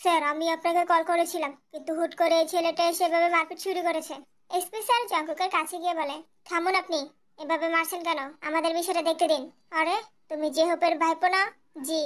Sir, আমি আপনাকে call করেছিলাম, কিন্তু হুট করে এই ছেলেটা সেভাবে মারপিট শুরু করেছে। এসপি স্যার জঙ্কুকের কাছে গিয়ে বলে, থামুন আপনি, এভাবে মারছেন কেন? আমাদের বিষয়টা দেখতে দিন। আরে, তুমি যে হোপের ভাইপো না? জি।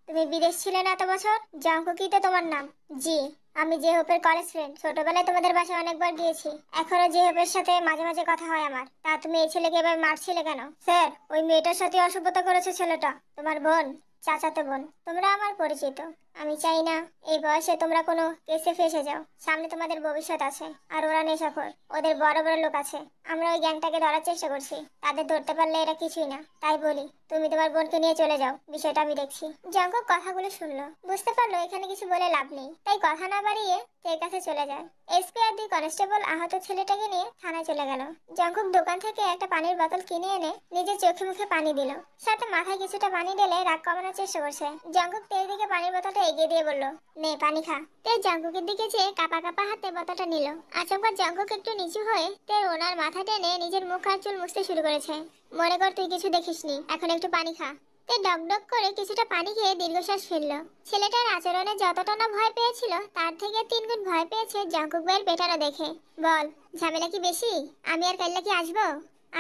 তুমি বিদেশ ছিলে না এত বছর? জঙ্কুকই তো তোমার নাম। জি। আমি যে হোপের কলেজ ফ্রেন্ড, ছোটবেলায় তোমাদের বাসায় অনেকবার গিয়েছি। এখনো যে হোপের সাথে মাঝে মাঝে কথা হয় আমার। তা তুমি এই ছেলেকে এবার মারছিলে কেন? স্যার, ওই মেয়েটার সাথে অসভ্যতা করেছে ছেলেটা। তোমার বোন, চাচাতো বোন। তোমরা আমার পরিচিত। আমি চাই না এই বয়সে তোমরা কোনো কেসে ফেসে যাও। সামনে তোমাদের ভবিষ্যৎ আছে। আর ওরা নেশাখোর, ওদের বড় বড় লোক আছে। আমরা ওই গ্যাংটাকে ধরার চেষ্টা করছি। তাদের ধরতে পারলে এরা কিছুই না। তাই বলি, তুমি তোমার বোনকে নিয়ে চলে যাও, বিষয়টা আমি দেখছি। জঙ্কক কথাগুলো শুনলো, বুঝতে পারলো এখানে কিছু বলে লাভ নেই, তাই কথা না বাড়িয়ে তের কাছে চলে যায়। এসপি আর 2 কনস্টেবল আহত ছেলেটাকে নিয়ে থানায় চলে গেল। জঙ্কক দোকান থেকে একটা পানির বোতল কিনে এনে নিজের চোখে মুখে পানি দিল, সাথে মাথায় কিছুটা পানি ঢেলে রাগ কমানোর চেষ্টা করছে। জঙ্কুক তের দিকে পানির বোতলটা এগিয়ে দিয়ে বলল, নে পানি খা। তে জঙ্কুকের দিকে চেয়ে কাপা কাপা হাতে বোতলটা নিল। আচমকা জঙ্কুক একটু নিচু হয়ে তের ওনার মাথা টেনে নিজের মুখ আর চুল মুছতে শুরু করেছে। মনে কর তুই কিছু দেখিসনি, এখন একটু পানি খা। তে ডক ডক করে কিছুটা পানি খেয়ে দীর্ঘশ্বাস ফেলল। ছেলেটার আচরণে যতটা না ভয় পেয়েছিল, তার থেকে 3 গুণ ভয় পেয়েছে জঙ্কুক ভাইয়ের পেটানো দেখে। বল, ঝামেলা কি বেশি? আমি আর কাল্লা কি আসবো?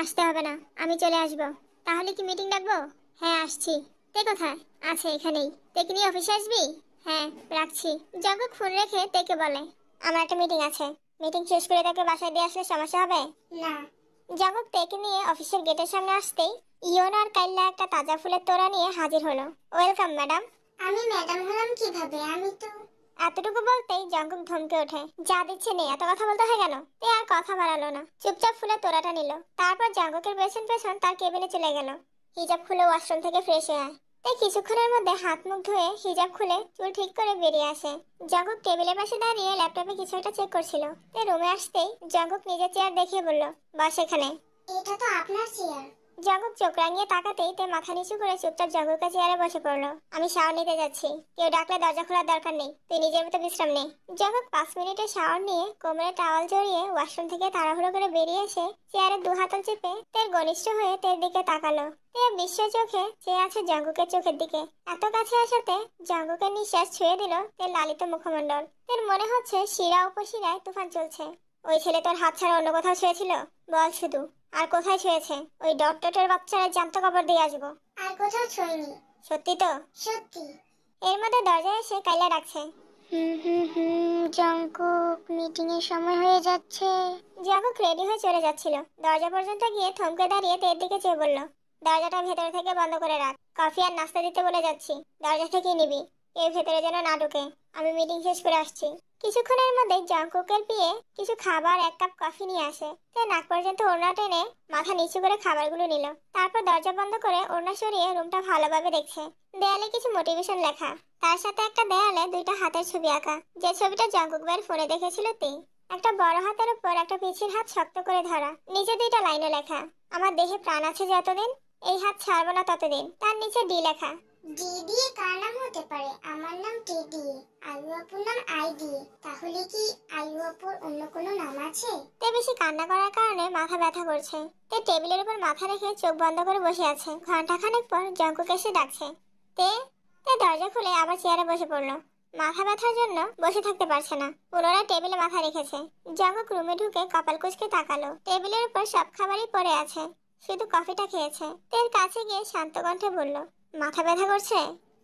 আসতে হবে না, আমি চলে আসবো। তাহলে কি মিটিং ডাকবো? হ্যাঁ, আসছি। তে কোথায়? আছে এখানেই। তেকে নিয়ে অফিসে আসবি? হ্যাঁ, রাখছি। জঙ্কুক ফোন রেখে তেকে বলে, আমার একটা মিটিং আছে। মিটিং শেষ করে তাকে বাসায় দিয়ে আসলে সমস্যা হবে? না। জঙ্কুক তেকে নিয়ে অফিসের গেটের সামনে আসতেই ইয়ন আর কাইল্লা একটা তাজা ফুলের তোড়া নিয়ে হাজির হলো। Welcome madam. আমি ম্যাডাম হলাম কিভাবে? আমি তো। এতটুকু বলতেই জঙ্কুক ধমকে ওঠে, যা দিচ্ছে নেই, এত কথা বলতে হয় কেন? তে আর কথা বাড়ালো না, চুপচাপ ফুলের তোড়াটা নিল। তারপর জঙ্কুকের পেছন পেছন তার কেবিনে চলে গেল। হিজাব খুলে ওয়াশরুম থেকে ফ্রেশ হয়ে আয়। তাই কিছুক্ষণের মধ্যে হাত মুখ ধুয়ে হিজাব খুলে চুল ঠিক করে বেরিয়ে আসে। জঙ্কুক টেবিলের পাশে দাঁড়িয়ে ল্যাপটপে কিছু একটা চেক করছিল। তাই রুমে আসতেই জঙ্কুক নিজের চেয়ার দেখিয়ে বলল, বস এখানে। এটা তো আপনার চেয়ার। জঙ্কুক চোখ রাঙিয়ে তাকাতেই তে মাথা নিচু করে চুপচাপ জঙ্কুকের চেয়ারে বসে পড়লো। আমি শাওয়ার নিতে যাচ্ছি, কেউ ডাকলে দরজা খোলার দরকার নেই, তুই নিজের মতো বিশ্রাম নে। জঙ্কুক 5 মিনিটের শাওয়ার নিয়ে কোমরে টাওয়াল জড়িয়ে ওয়াশরুম থেকে তাড়াহুড়ো করে বেরিয়ে এসে চেয়ারে 2 হাতল চেপে তের ঘনিষ্ঠ হয়ে তের দিকে তাকালো। তে বিস্ময় চোখে চেয়ে আছে জঙ্কুকের চোখের দিকে। এত কাছে আসাতে জঙ্কুকের নিঃশ্বাস ছুঁয়ে দিল তের লালিত মুখমণ্ডল। তের মনে হচ্ছে শিরা উপশিরায় তুফান চলছে। ওই ছেলে তোর হাত ছাড়া অন্য কোথাও ছুঁয়েছিল? বল শুধু। আর কোথায় ছুঁয়েছে? ওই ডক্টরের বাচ্চারা জ্যান্ত কবর দিয়ে আসবো। আর কোথাও ছুঁইনি। সত্যি তো? সত্যি। এর মধ্যে দরজায় এসে কাইলা ডাকছে, জঙ্কুক, মিটিং এর সময় হয়ে যাচ্ছে। জঙ্কুক রেডি হয়ে চলে যাচ্ছিল, দরজা পর্যন্ত গিয়ে থমকে দাঁড়িয়ে তের দিকে চেয়ে বলল, দরজাটা ভেতর থেকে বন্ধ করে রাখ। কফি আর নাস্তা দিতে বলে যাচ্ছি, দরজা থেকেই নিবি। কেউ ভেতরে যেন না ঢোকে। আমি মিটিং শেষ করে আসছি। কিছুক্ষণের মধ্যে জঙ্কুকের পিয়ে কিছু খাবার 1 কাপ কফি নিয়ে আসে। তে নাক পর্যন্ত ওড়না টেনে মাথা নিচু করে খাবারগুলো নিল। তারপর দরজা বন্ধ করে ওড়না সরিয়ে রুমটা ভালোভাবে দেখছে। দেয়ালে কিছু মোটিভেশন লেখা, তার সাথে একটা দেয়ালে 2টা হাতের ছবি আঁকা, যে ছবিটা জঙ্কুক ভাইয়ের ফোনে দেখেছিল তে। একটা বড় হাতের উপর একটা পিছির হাত শক্ত করে ধরা, নিচে 2টা লাইনে লেখা, আমার দেহে প্রাণ আছে যতদিন, এই হাত ছাড়বো না ততদিন। তার নিচে ডি লেখা। ডি দিয়ে কার নাম হতে পারে? আমার নাম টি দিয়ে, আয়ু আপুর নাম আই দিয়ে। তাহলে কি আয়ু আপুর অন্য কোনো নাম আছে? তে বেশি কান্না করার কারণে মাথা ব্যথা করছে। তে টেবিলের উপর মাথা রেখে চোখ বন্ধ করে বসে আছে। ঘন্টাখানেক পর জঙ্কুক এসে ডাকছে, তে। তে দরজা খুলে আবার চেয়ারে বসে পড়লো। মাথা ব্যথার জন্য বসে থাকতে পারছে না, পুনরায় টেবিলে মাথা রেখেছে। জঙ্কুক রুমে ঢুকে কপাল কুঁচকে তাকালো। টেবিলের উপর সব খাবারই পড়ে আছে, শুধু কফিটা খেয়েছে। তের কাছে গিয়ে শান্ত কণ্ঠে বলল, মাথা ব্যথা করছে?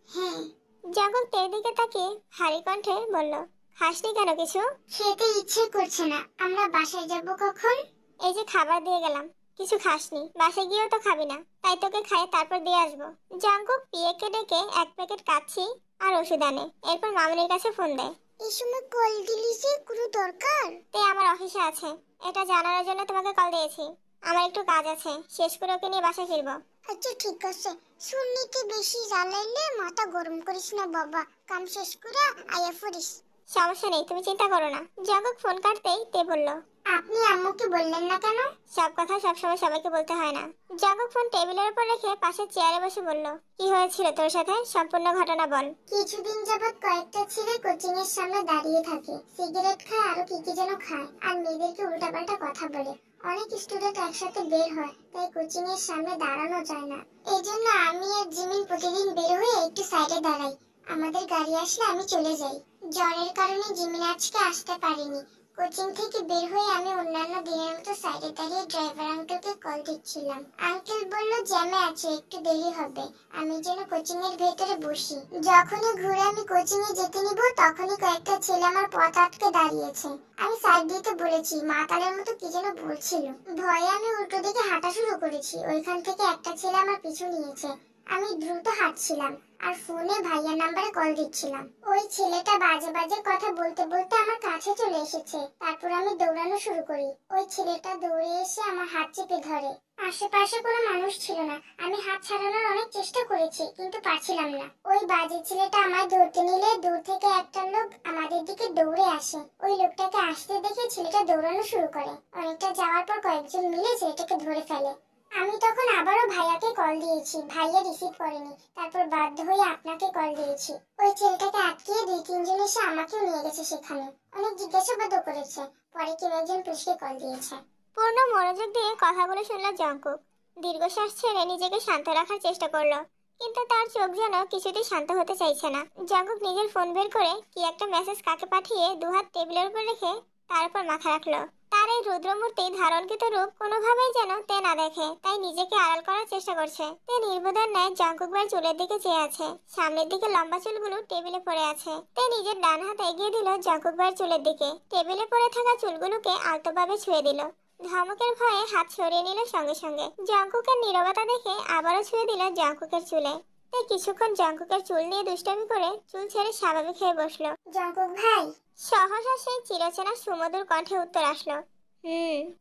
হ্যাঁ। জঙ্কুক তের দিকে তাকিয়ে হারি কণ্ঠে বলল, খাসনি কেন কিছু? খেতে ইচ্ছে করছে না। আমরা বাসায় যাব কখন? এই যে খাবার দিয়ে গেলাম, কিছু খাসনি, বাসায় গিয়েও তো খাবি না, তাই তোকে খাইয়ে তারপর দিয়ে আসবো। জঙ্কুক পিয়েকে ডেকে 1 প্যাকেট কাচ্ছি আর ওষুধ আনে, এরপর মামুনির কাছে ফোন দেয়। এই সময় কল দিলি যে, কোনো দরকার? তে আমার অফিসে আছে, এটা জানানোর জন্য তোমাকে কল দিয়েছি। আমার একটু কাজ আছে, শেষ করে ওকে নিয়ে বাসায় ফিরবো। আচ্ছা ঠিক আছে। শুননিতে বেশি জ্বালাইলে মাথা গরম করিস না বাবা, কাম শেষ করে আয়া পড়িস। সমস্যা নেই, তুমি চিন্তা করো না। জঙ্কুক ফোন কাটতেই তে বলল, আপনি আম্মুকে বললেন না কেন? সব কথা সবসময় সবাইকে বলতে হয় না। জঙ্কুক ফোন টেবিলের উপর রেখে পাশে চেয়ারে বসে বলল, কি হয়েছিল তোর সাথে, সম্পূর্ণ ঘটনা বল। কিছুদিন যাবত কয়েকটা ছেলে কোচিং এর সামনে দাঁড়িয়ে থাকে, সিগারেট খায়, আরো কি কি যেন খায়, আর মেয়েদেরকে উল্টাপাল্টা কথা বলে। অনেক স্টুডেন্ট একসাথে বের হয়, তাই কোচিং এর সামনে দাঁড়ানো যায় না। এই জন্য আমি আর জিমিন প্রতিদিন বের হয়ে একটু সাইডে দাঁড়াই। আমাদের গাড়ি আসলে আমি চলে যাই। জ্বরের কারণে জিমিন আজকে আসতে পারিনি। কোচিং থেকে বের হয়ে আমি অন্যান্য দিনের মতো সাইডে দাঁড়িয়ে ড্রাইভার আঙ্কেলকে কল দিচ্ছিলাম। আঙ্কেল বলল জ্যামে আছে, একটু দেরি হবে, আমি যেন কোচিং এর ভেতরে বসি। যখনই ঘুরে আমি কোচিং এ যেতে নিব তখনই কয়েকটা ছেলে আমার পথ আটকে দাঁড়িয়েছে। আমি সাইড দিতে বলেছি, মাতালের মতো কি যেন বলছিল। ভয়ে আমি উল্টো দিকে হাঁটা শুরু করেছি। ওইখান থেকে একটা ছেলে আমার পিছু নিয়েছে। আমি দ্রুত হাঁটছিলাম আর ফোনে ভাইয়ার নাম্বারে কল দিচ্ছিলাম। ওই ছেলেটা বাজে বাজে কথা বলতে বলতে আমার কাছে চলে এসেছে। তারপর আমি দৌড়ানো শুরু করি। ওই ছেলেটা দৌড়ে এসে আমার হাত চেপে ধরে। আশেপাশে কোনো মানুষ ছিল না। আমি হাত ছাড়ানোর অনেক চেষ্টা করেছি কিন্তু পারছিলাম না। ওই বাজে ছেলেটা আমায় ধরতে নিলে দূর থেকে একটা লোক আমাদের দিকে দৌড়ে আসে। ওই লোকটাকে আসতে দেখে ছেলেটা দৌড়ানো শুরু করে। অনেকটা যাওয়ার পর কয়েকজন মিলে ছেলেটাকে ধরে ফেলে। আমি তখন আবারও ভাইয়াকে কল দিয়েছি, ভাইয়া রিসিভ করেনি। তারপর বাধ্য হয়ে আপনাকে কল দিয়েছি। ওই ছেলেটাকে আটকিয়ে 2-3 জন এসে আমাকেও নিয়ে গেছে সেখানে। অনেক জিজ্ঞাসাবাদও করেছে। পরে কেউ একজন পুলিশকে কল দিয়েছে। পূর্ণ মনোযোগ দিয়ে কথাগুলো শুনল জঙ্কুক। দীর্ঘশ্বাস ছেড়ে নিজেকে শান্ত রাখার চেষ্টা করলো, কিন্তু তার চোখ যেন কিছুতেই শান্ত হতে চাইছে না। জঙ্কুক নিজের ফোন বের করে কি একটা মেসেজ কাকে পাঠিয়ে দুহাত টেবিলের উপর রেখে তার উপর মাথা রাখলো। তার এই রুদ্রমূর্তি ধারণকৃত রূপ কোনোভাবেই যেন তে না দেখে, তাই নিজেকে আড়াল করার চেষ্টা করছে। তে নির্বোধের ন্যায় জঙ্কুক ভাইয়ের চুলের দিকে চেয়ে আছে। সামনের দিকে লম্বা চুলগুলো টেবিলে পড়ে আছে। তে নিজের ডান হাত এগিয়ে দিল জঙ্কুক ভাইয়ের চুলের দিকে। টেবিলে পড়ে থাকা চুলগুলোকে আলতোভাবে ছুঁয়ে দিল। ধমকের ভয়ে হাত সরিয়ে নিল সঙ্গে সঙ্গে। জঙ্কুকের নীরবতা দেখে আবারও ছুঁয়ে দিল জঙ্কুকের চুলে। তাই কিছুক্ষণ জঙ্কুকের চুল নিয়ে দুষ্টামি করে চুল ছেড়ে স্বাভাবিক হয়ে বসলো। জঙ্কুক ভাই। সহসা সেই চিরচেনা সুমধুর কণ্ঠে উত্তর আসলো,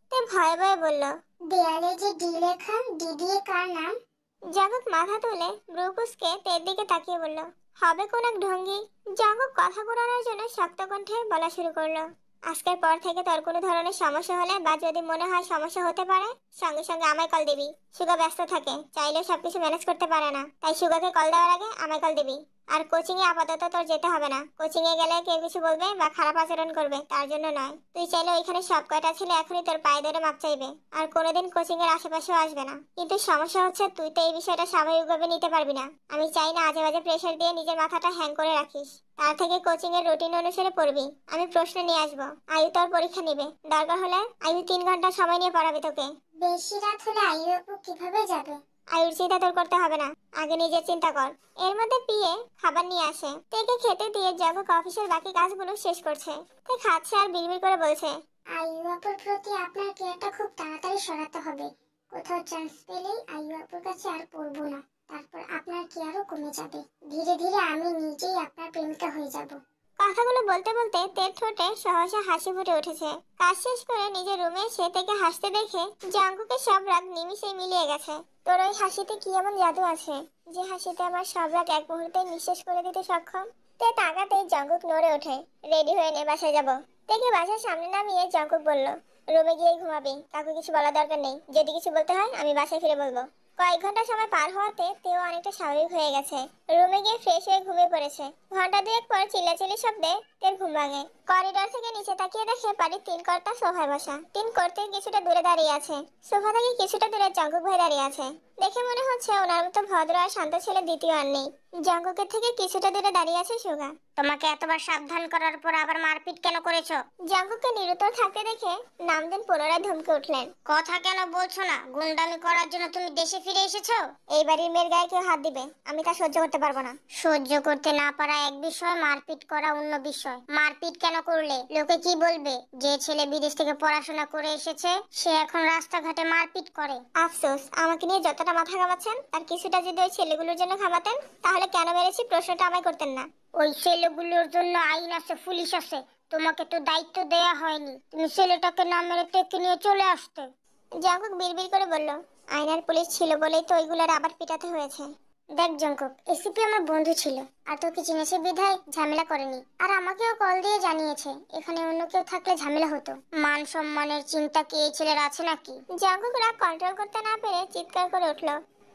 তে ভয়ে ভয়ে বলল, দেয়ালে যে ডি লেখা, ডি দিয়ে কার নাম? জঙ্কুক মাথা তুলে ব্রু কুঁচকে তের দিকে তাকিয়ে বলল, হবে কোন এক ঢঙ্গি। জঙ্কুক কথা ঘোরানোর জন্য শক্ত কণ্ঠে বলা শুরু করলো, আজকের পর থেকে তোর কোনো ধরনের সমস্যা হলে বা যদি মনে হয় সমস্যা হতে পারে সঙ্গে সঙ্গে আমায় কল দিবি। সুগা ব্যস্ত থাকে, চাইলেও সবকিছু ম্যানেজ করতে পারে না, তাই সুগাকে কল দেওয়ার আগে আমায় কল দিবি। আর কোচিং এ আপাতত তোর যেতে হবে না। কোচিং এ গেলে কেউ কিছু বলবে বা খারাপ আচরণ করবে তার জন্য নয়। তুই চাইলে ওইখানে সব কয়টা ছেলে এখনই তোর পায়ে ধরে মাপ চাইবে আর কোনোদিন কোচিং এর আশেপাশেও আসবে না। কিন্তু সমস্যা হচ্ছে তুই তো এই বিষয়টা স্বাভাবিকভাবে নিতে পারবি না। আমি চাই না আজে বাজে প্রেশার দিয়ে নিজের মাথাটা হ্যাং করে রাখিস। তার থেকে কোচিং এর রুটিন অনুসারে পড়বি। আমি প্রশ্ন নিয়ে আসবো, আয়ু তোর পরীক্ষা নিবে। দরকার হলে আয়ু 3 ঘন্টা সময় নিয়ে পড়াবে তোকে। বেশি রাত হলে আয়ু আপু কিভাবে যাবে? আয়ুর চিন্তা তোর করতে হবে না, আগে নিজের চিন্তা কর। এর মধ্যে পিয়ে খাবার নিয়ে আসে। তেকে খেতে দিয়ে জঙ্কুক অফিসের বাকি কাজগুলো শেষ করছে। তে খাচ্ছে আর বিড়বিড় করে বলছে, আয়ু আপুর প্রতি আপনার কেয়ারটা খুব তাড়াতাড়ি সরাতে হবে। কোথাও চান্স পেলেই আয়ু আপুর কাছে আর পড়বো না। তারপর আপনার কেয়ারও কমে যাবে। ধীরে ধীরে আমি নিজেই আপনার প্রেমিকা হয়ে যাব। কথাগুলো বলতে বলতে তের ঠোঁটে সহসা হাসি ফুটে উঠেছে। কাজ শেষ করে নিজের রুমে এসে তেকে হাসতে দেখে জঙ্কুকের সব রাগ নিমিষেই মিলিয়ে গেছে। তোর ওই হাসিতে কি এমন জাদু আছে যে হাসিতে আমার সব রাগ এক মুহূর্তে নিঃশেষ করে দিতে সক্ষম? তে তাকাতেই জঙ্কুক নড়ে ওঠে, রেডি হয়ে নে, বাসায় যাব। তেকে বাসার সামনে নামিয়ে জঙ্কুক বলল, রুমে গিয়ে ঘুমাবি, কাউকে কিছু বলার দরকার নেই। যদি কিছু বলতে হয় আমি বাসায় ফিরে বলবো। কয়েক ঘন্টা সময় পার হওয়াতে তেও অনেকটা স্বাভাবিক হয়ে গেছে। রুমে গিয়ে ফ্রেশ হয়ে ঘুমিয়ে পড়েছে। ঘন্টা দুয়েক পর চিল্লাচিল্লি শব্দে তের ঘুম ভাঙে। করিডোর থেকে নিচে তাকিয়ে দেখে বাড়ির 3 কর্তা সোফায় বসা। 3 কর্তা কিছুটা দূরে দাঁড়িয়ে আছে। সোফা থেকে কিছুটা দূরে জঙ্কুক ভাই দাঁড়িয়ে আছে। দেখে মনে হচ্ছে ওনার মতো ভদ্র আর শান্ত ছেলে দ্বিতীয় আর নেই। জঙ্কুকের থেকে কিছুটা দূরে দাঁড়িয়ে আছে সুগা। তোমাকে এতবার সাবধান করার পর আবার মারপিট কেন করেছো? জঙ্কুককে নিরুত্তর থাকতে দেখে নামদেন পুনরায় ধমকে উঠলেন, কথা কেন বলছো না? গুন্ডামি করার জন্য তুমি দেশে ফিরে এসেছো? এই বাড়ির মেয়ের গায়ে কেউ হাত দিবে আমি তা সহ্য করতে পারবো না। সহ্য করতে না পারা এক বিষয়, মারপিট করা অন্য বিষয়। মারপিট কেন করলে? লোকে কি বলবে? যে ছেলে বিদেশ থেকে পড়াশোনা করে এসেছে সে এখন রাস্তাঘাটে মারপিট করে। আফসোস, আমাকে নিয়ে যতটা মাথা ঘামাচ্ছেন তার কিছুটা যদি ওই ছেলেগুলোর জন্য ঘামাতেন তাহলে কেন মেরেছি প্রশ্নটা আমায় করতেন না। ওই ছেলেগুলোর জন্য আইন আছে, পুলিশ আছে। তোমাকে তো দায়িত্ব দেয়া হয়নি, তুমি ছেলেটাকে না মেরে টেকে নিয়ে চলে আসতে। জঙ্কুক বিড়বিড় করে বলল, আইনার পুলিশ ছিল বলেই তো ওইগুলোর আবার পিটাতে হয়েছে। দেখ জঙ্কুক, এসিপি আমার বন্ধু ছিল আর তোকে চিনেছে বিধায় ঝামেলা করেনি। আর আমাকেও কল দিয়ে জানিয়েছে এখানে অন্য কেউ থাকলে ঝামেলা হতো। মান সম্মানের চিন্তা কি এই ছেলের আছে নাকি? জঙ্কুক রাগ কন্ট্রোল করতে না পেরে চিৎকার করে উঠল,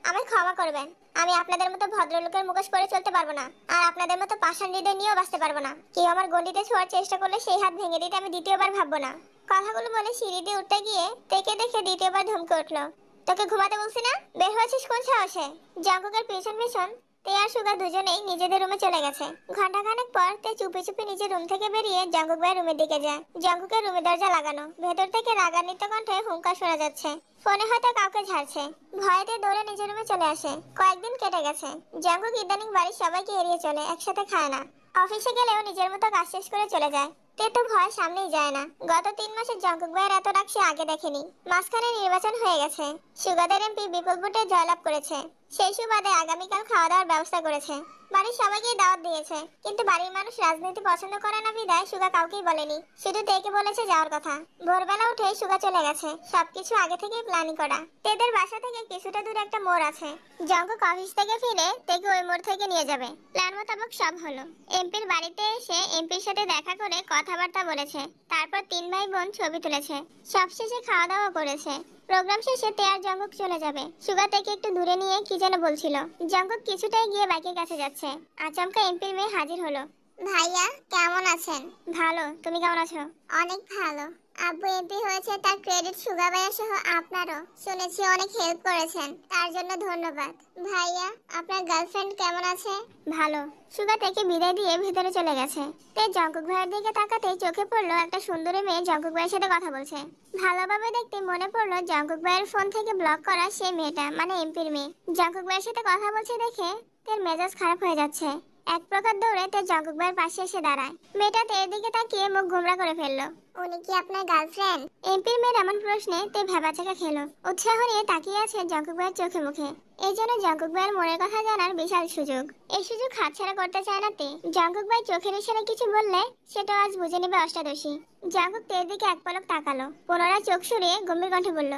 আমায় ক্ষমা করবেন, আমি আপনাদের মতো ভদ্রলোকের মুখোশ পরে চলতে পারবো না। আর আপনাদের মতো পাষাণ হৃদয় নিয়েও বাঁচতে পারবো না। কেউ আমার গণ্ডিতে ছোঁয়ার চেষ্টা করলে সেই হাত ভেঙে দিতে আমি দ্বিতীয়বার ভাববো না। কথাগুলো বলে সিঁড়ি দিয়ে উঠতে গিয়ে তেকে দেখে দ্বিতীয়বার ধমকে উঠল, তোকে ঘুমাতে বলছি না? বের হয়েছিস কোন সাহসে? জঙ্কুকের পেছন পেছন তে আর সুগা দুজনেই নিজেদের রুমে চলে গেছে। ঘন্টাখানেক পর তে চুপি চুপি নিজের রুম থেকে বেরিয়ে জঙ্কুক ভাইয়ের রুমের দিকে যায়। জঙ্কুকের রুমের দরজা লাগানো, ভেতর থেকে রাগান্বিত কণ্ঠে হুঙ্কার শোনা যাচ্ছে। ফোনে হয়তো কাউকে ঝাড়ছে। ভয়েতে দৌড়ে নিজের রুমে চলে আসে। কয়েকদিন কেটে গেছে। জঙ্কুক ইদানিং বাড়ির সবাইকে এড়িয়ে চলে, একসাথে খায় না। অফিসে গেলেও নিজের মতো কাজ শেষ করে চলে যায়। তে তো ভয় সামনেই যায় না। গত 3 মাসে জঙ্কুক ভাইয়ের এত রাগ সে আগে দেখেনি। মাঝখানে নির্বাচন হয়ে গেছে। সুগাদের এমপি বিপুল ভোটে জয়লাভ করেছে। সেই সুবাদে আগামীকাল খাওয়া দাওয়ার ব্যবস্থা করেছে। বাড়ির সবাইকে দাওয়াত দিয়েছে, কিন্তু বাড়ির মানুষ রাজনীতি পছন্দ করে না বিদায় সুগা কাউকেই বলেনি, শুধু তেকে বলেছে যাওয়ার কথা। ভোরবেলা উঠে সুগা চলে গেছে, সবকিছু আগে থেকেই প্ল্যানিং করা। তেদের বাসা থেকে কিছুটা দূরে একটা মোড় আছে। জঙ্কুক অফিস থেকে ফিরে তেকে ওই মোড় থেকে নিয়ে যাবে। প্ল্যান মোতাবেক সব হলো। এমপির বাড়িতে এসে এমপির সাথে দেখা করে কথাবার্তা বলেছে। তারপর 3 ভাই বোন ছবি তুলেছে। সবশেষে খাওয়া দাওয়া করেছে। প্রোগ্রাম শেষে তে আর জঙ্কুক চলে যাবে। সুগা থেকে একটু দূরে নিয়ে কি যেন বলছিল। জঙ্কুক কিছুটাই গিয়ে বাইকের কাছে যাচ্ছে। আচমকা এমপির মেয়ে হাজির হলো। ভাইয়া কেমন আছেন? ভালো, তুমি কেমন আছো? অনেক ভালো। আব্বু এমপি হয়েছে তার ক্রেডিট সুগা ভাইয়া সহ আপনারও। শুনেছি অনেক হেল্প করেছেন, তার জন্য ধন্যবাদ। ভাইয়া আপনার গার্লফ্রেন্ড কেমন আছে? ভালো। সুগা থেকে বিদায় দিয়ে ভিতরে চলে গেছে। তে জঙ্কুক ভাইয়ের দিকে তাকাতে চোখে পড়লো একটা সুন্দরী মেয়ে জঙ্কুক ভাইয়ের সাথে কথা বলছে। ভালোভাবে দেখতে মনে পড়লো জঙ্কুক ভাইয়ের ফোন থেকে ব্লক করা সেই মেয়েটা, মানে এমপির মেয়ে। জঙ্কুক ভাইয়ের সাথে কথা বলছে দেখে তের মেজাজ খারাপ হয়ে যাচ্ছে। এক প্রকার দৌড়ে তে জঙ্কুক ভাইয়ের পাশে এসে দাঁড়ায়। মেয়েটা তের দিকে তাকিয়ে মুখ গোমড়া করে ফেললো। উনি কি আপনার গার্লফ্রেন্ড? এমপির মেয়ের এমন প্রশ্নে তে ভেবাচাকা খেলো। উৎসাহ নিয়ে তাকিয়ে আছে জঙ্কুক ভাইয়ের চোখে মুখে। এই জন্য জঙ্কুক ভাইয়ের মনের কথা জানার বিশাল সুযোগ। এই সুযোগ হাতছাড়া করতে চায় না তে। জঙ্কুক ভাই চোখের ইশারায় কিছু বললে সেটা আজ বুঝে নেবে অষ্টাদশী। জঙ্কুক তের দিকে এক পলক তাকালো, পুনরায় চোখ সরিয়ে গম্ভীর কণ্ঠে বলল,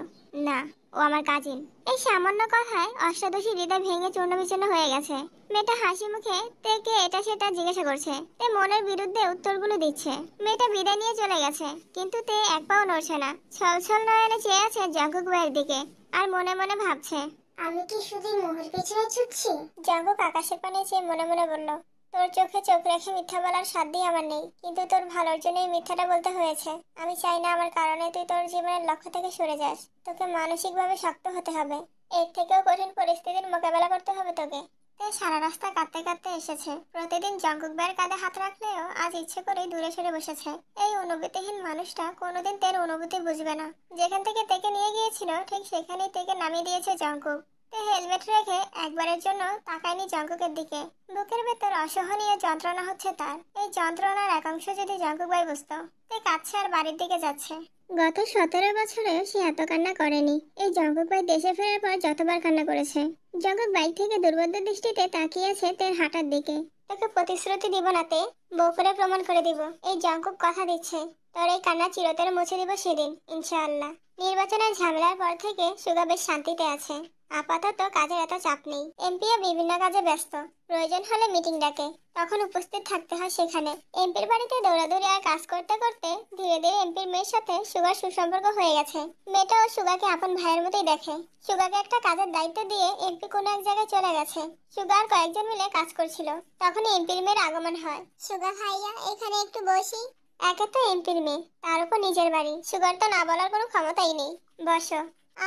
না, ও আমার কাজিন। এই সামান্য কথায় অষ্টাদশী হৃদয় ভেঙে চূর্ণ বিচূর্ণ হয়ে গেছে। মেয়েটা হাসি মুখে তেকে এটা সেটা জিজ্ঞাসা করছে। তে মনের বিরুদ্ধে উত্তরগুলো দিচ্ছে। মেয়েটা বিদায় নিয়ে চলে গেছে, কিন্তু তে এক পাও নড়ছে না। ছলছল নয়নে চেয়ে আছে জঙ্কুক ভাইয়ের দিকে, আর মনে মনে ভাবছে, আমি কি শুধু মোহের পেছনে ছুটছি? জঙ্কুক আকাশের পানে চেয়ে মনে মনে বলল, তোর চোখে চোখ রেখে মিথ্যা বলার সাধ্যই আমার নেই, কিন্তু তোর ভালোর জন্যই মিথ্যাটা বলতে হয়েছে। আমি চাই না আমার কারণে তুই তোর জীবনের লক্ষ্য থেকে সরে যাস। তোকে মানসিকভাবে শক্ত হতে হবে। এর থেকেও কঠিন পরিস্থিতির মোকাবেলা করতে হবে তোকে। তাই সারা রাস্তা কাঁদতে কাঁদতে এসেছে। প্রতিদিন জঙ্কুক ভাইয়ের কাঁধে হাত রাখলেও আজ ইচ্ছে করেই দূরে সরে বসেছে। এই অনুভূতিহীন মানুষটা কোনোদিন তের অনুভূতি বুঝবে না। যেখান থেকে তেকে নিয়ে গিয়েছিল ঠিক সেখানেই তেকে নামিয়ে দিয়েছে জঙ্কুক। তে হেলমেট রেখে একবারের জন্য তাকায়নি জঙ্কুকের দিকে। বুকের ভেতর অসহনীয় যন্ত্রণা হচ্ছে তার। এই যন্ত্রণার একাংশ যদি জঙ্কুক ভাই বুঝতো। তে কাঁদছে আর বাড়ির দিকে যাচ্ছে। গত 17 বছরে সে এত কান্না করেনি। এই জঙ্কুক ভাই দেশে ফেরার পর যতবার কান্না করেছে। জঙ্কুক বাইক থেকে দুর্বোধ্য দৃষ্টিতে তাকিয়ে আছে তের হাঁটার দিকে। তোকে প্রতিশ্রুতি দিব না তে, বউ করে প্রমাণ করে দিব। এই জঙ্কুক কথা দিচ্ছে, তোর এই কান্না চিরতরে মুছে দিব সেদিন, ইনশাআল্লাহ। নির্বাচনের ঝামেলার পর থেকে সুগা বেশ শান্তিতে আছে। আপাতত কাজের এত চাপ নেই। এমপিও বিভিন্ন কাজে ব্যস্ত। প্রয়োজন হলে মিটিং ডাকে, তখন উপস্থিত থাকতে হয় সেখানে। এমপির বাড়িতে দৌড়াদৌড়ি আর কাজ করতে করতে ধীরে ধীরে এমপির মেয়ের সাথে সুগার সুসম্পর্ক হয়ে গেছে। মেয়েটাও সুগাকে আপন ভাইয়ের মতোই দেখে। সুগাকে একটা কাজের দায়িত্ব দিয়ে এমপি কোনো এক জায়গায় চলে গেছে। সুগার কয়েকজন মিলে কাজ করছিল, তখন এমপির মেয়ের আগমন হয়। সুগা ভাইয়া এখানে একটু বসি। একে তো এমপির মেয়ে, তার উপর নিজের বাড়ি। সুগার তো না বলার কোনো ক্ষমতাই নেই। বসো।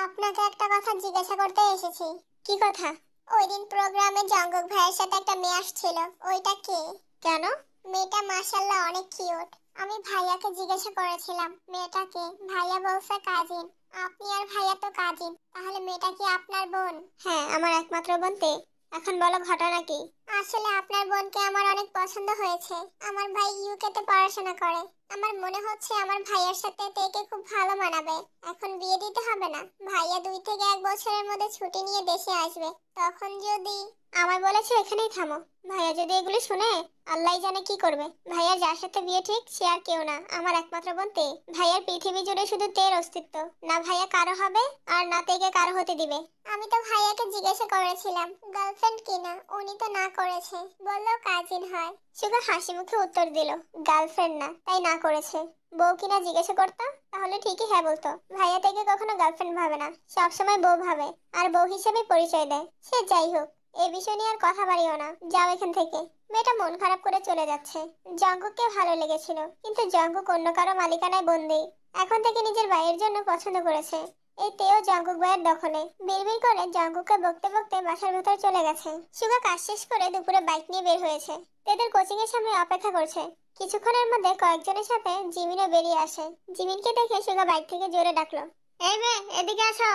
আপনাকে একটা কথা জিজ্ঞাসা করতে এসেছি। কি কথা? ওই দিন প্রোগ্রামে জঙ্কুক ভাইয়ের সাথে একটা মেয়ে আসছিল, ওইটা কে? কেন? মেয়েটা মাশাআল্লাহ অনেক কিউট। আমি ভাইয়াকে জিজ্ঞাসা করেছিলাম মেয়েটাকে, ভাইয়া বলছে কাজিন। আপনি আর ভাইয়া তো কাজিন, তাহলে মেয়েটা কি আপনার বোন? হ্যাঁ, আমার একমাত্র বোন তে। এখন বলো ঘটনা কি? আসলে আপনার বোনকে আমার অনেক পছন্দ হয়েছে। আমার ভাই ইউকেতে পড়াশোনা করে। আমার মনে হচ্ছে আমার ভাইয়ার সাথে তেকে খুব ভালো মানাবে। এখন বিয়ে দিতে হবে না, ভাইয়া 2 থেকে 1 বছরের মধ্যে ছুটি নিয়ে দেশে আসবে। তখন যদি আমায় বলেছে এখানেই থামো। ভাইয়া যদি এগুলো শুনে, আল্লাহই জানে কি করবে। ভাইয়ার যার সাথে বিয়ে ঠিক সে আর কেউ না, আমার একমাত্র বোন তে। ভাইয়ার পৃথিবী জুড়ে শুধু তের অস্তিত্ব। না ভাইয়া কারো হবে, আর না তেকে কারো হতে দিবে। আমি তো ভাইয়াকে জিজ্ঞাসা করেছিলাম গার্লফ্রেন্ড কিনা, উনি তো না করেছে, বললো কাজিন হয়। সুগা হাসি মুখে উত্তর দিল, গার্লফ্রেন্ড না, তাই না করেছে। বউ কিনা জিজ্ঞাসা করতো, তাহলে ঠিকই হ্যাঁ বলতো। ভাইয়া থেকে কখনো গার্লফ্রেন্ড ভাবে না, সবসময় বউ ভাবে, আর বউ হিসেবে পরিচয় দেয়। সে যাই হোক, এই বিষয় নিয়ে আর কথা বাড়িও না, যাও এখান থেকে। মেয়েটা মন খারাপ করে চলে যাচ্ছে। জঙ্কুককে ভালো লেগেছিল, কিন্তু জঙ্কুক অন্য কারো মালিকানায় বন্দি। এখন থেকে নিজের ভাইয়ের জন্য পছন্দ করেছে। এই তেও জঙ্কুক ভাইয়ের দখলে। বিড়বিড় করে জঙ্কুককে বকতে বকতে বাসার ভেতর চলে গেছে। সুগা কাজ শেষ করে দুপুরে বাইক নিয়ে বের হয়েছে। তেদের কোচিং এর সামনে অপেক্ষা করছে। কিছুক্ষণের মধ্যে কয়েকজনের সাথে জিমিনও বেরিয়ে আসে। জিমিনকে দেখে সুগা বাইক থেকে জোরে ডাকলো, এই মেয়ে, এদিকে আসো।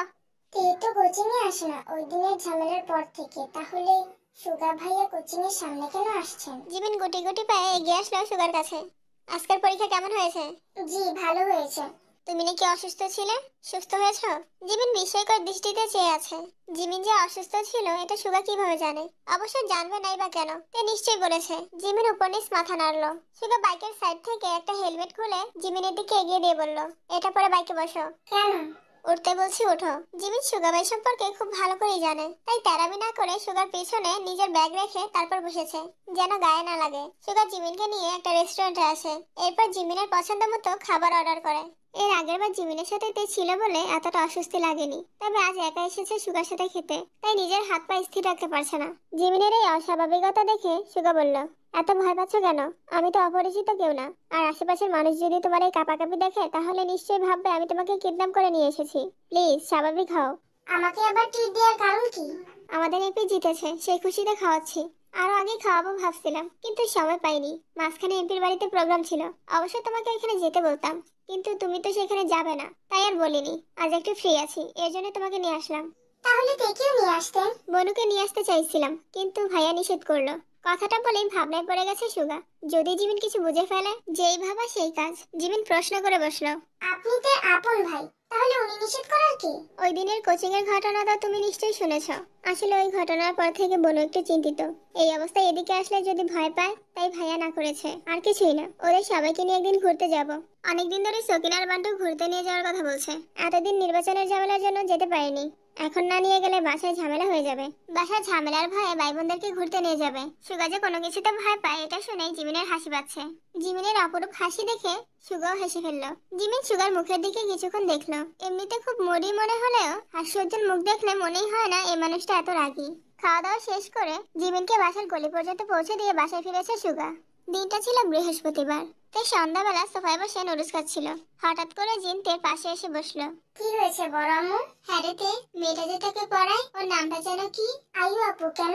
তে তো কোচিং এ আসে না ওই দিনের ঝামেলার পর থেকে, তাহলে সুগা ভাইয়া কোচিং এর সামনে কেন আসছেন? জিমিন গুটি গুটি পায়ে এগিয়ে আসলো সুগার কাছে। আজকের পরীক্ষা কেমন হয়েছে? জি ভালো হয়েছে। তুমি নাকি অসুস্থ ছিলে, সুস্থ হয়েছো? জিমিন বিস্ময়কর দৃষ্টিতে চেয়ে আছে। জিমিন যে অসুস্থ ছিল এটা সুগা কিভাবে জানে? অবশ্য জানবে নাই বা কেন, তে নিশ্চয়ই বলেছে। জিমিন উপর নিচ মাথা নাড়লো। সুগা বাইকের সাইড থেকে একটা হেলমেট খুলে জিমিনের দিকে এগিয়ে দিয়ে বলল, এটা পরে বাইকে বসো। কেন? উঠতে বলছি, ওঠো। জিমিন সুগা বাই সম্পর্কে খুব ভালো করেই জানে, তাই তেরামি না করে সুগার পিছনে নিজের ব্যাগ রেখে তারপর বসেছে, যেন গায়ে না লাগে। সুগা জিমিনকে নিয়ে একটা রেস্টুরেন্টে আসে। এরপর জিমিনের পছন্দ মতো খাবার অর্ডার করে। এর আগের বার জিমিনের সাথে তে ছিল বলে এতটা অস্বস্তি লাগেনি, তবে আজ একা এসেছে সুগার সাথে খেতে, তাই নিজের হাত পা স্থির রাখতে পারছে না। জিমিনের এই অস্বাভাবিকতা দেখে সুগা বলল, এত ভয় পাচ্ছ কেন? আমি তো অপরিচিত কেউ না, আর আশেপাশের মানুষ যদি তোমার এই কাঁপাকাঁপি দেখে তাহলে নিশ্চয়ই ভাববে আমি তোমাকে কিডন্যাপ করে নিয়ে এসেছি। প্লিজ স্বাভাবিক হও। আমাকে আবার ট্রিট দেওয়ার কারণ কি? আমাদের এপি জিতেছে, সেই খুশিতে খাওয়াচ্ছি। আরো আগে খাওয়াবো ভাবছিলাম, কিন্তু সময় পাইনি। মাঝখানে এমপির বাড়িতে প্রোগ্রাম ছিল। অবশ্যই তোমাকে এখানে যেতে বলতাম, কিন্তু তুমি তো সেখানে যাবে না, তাই আর বলিনি। আজ একটু ফ্রি আছি, এর জন্য তোমাকে নিয়ে আসলাম। তাহলে তেকেও নিয়ে আসতেন। বনুকে নিয়ে আসতে চাইছিলাম, কিন্তু ভাইয়া নিষেধ করলো। কথাটা বলেই ভাবনায় পড়ে গেছে সুগা। যদি জিমিন কিছু বুঝে ফেলে, যেই ভাবা সেই কাজ। জিমিন প্রশ্ন করে বসলো, আপনি তো আপন ভাই, তাহলে উনি নিষেধ করার কি? ওই দিনের কোচিং এর ঘটনাটা তুমি নিশ্চয়ই শুনেছ। আসলে ওই ঘটনার পর থেকে বনু একটু চিন্তিত। এই অবস্থায় এদিকে আসলে যদি ভয় পায়, তাই ভাইয়া না করেছে, আর কিছুই না। ওদের সবাইকে নিয়ে একদিন ঘুরতে যাব। অনেকদিন ধরে সকিনার বান্টু ঘুরতে নিয়ে যাওয়ার কথা বলছে। এতদিন নির্বাচনের ঝামেলার জন্য যেতে পারেনি। এখন না নিয়ে গেলে বাসায় ঝামেলা হয়ে যাবে। বাসায় ঝামেলার ভয়ে ভাই বোনদেরকে ঘুরতে নিয়ে যাবে। সুগা যে কোনো কিছুতে ভয় পায় এটা শুনেই জিমিনের হাসি পাচ্ছে। জিমিনের অপরূপ হাসি দেখে সুগাও হেসে ফেললো। জিমিন সুগার মুখের দিকে কিছুক্ষণ দেখলো। এমনিতে খুব মরি মনে হলেও হাস্যোজ্জ্বল মুখ দেখলে মনেই হয় না এই মানুষটা এত রাগী। খাওয়া দাওয়া শেষ করে জিমিনকে বাসার গলি পর্যন্ত পৌঁছে দিয়ে বাসায় ফিরেছে সুগা। দিনটা ছিল বৃহস্পতিবার। তাই সন্ধ্যাবেলা সোফায় বসে নুডলস খাচ্ছিল। হঠাৎ করে জিন তের পাশে এসে বসলো। কি হয়েছে বড় আম্মু? হ্যাঁ রে তে, মেয়েটা যে তোকে পড়ায় ওর নামটা যেন কি? আয়ু আপু। কেন?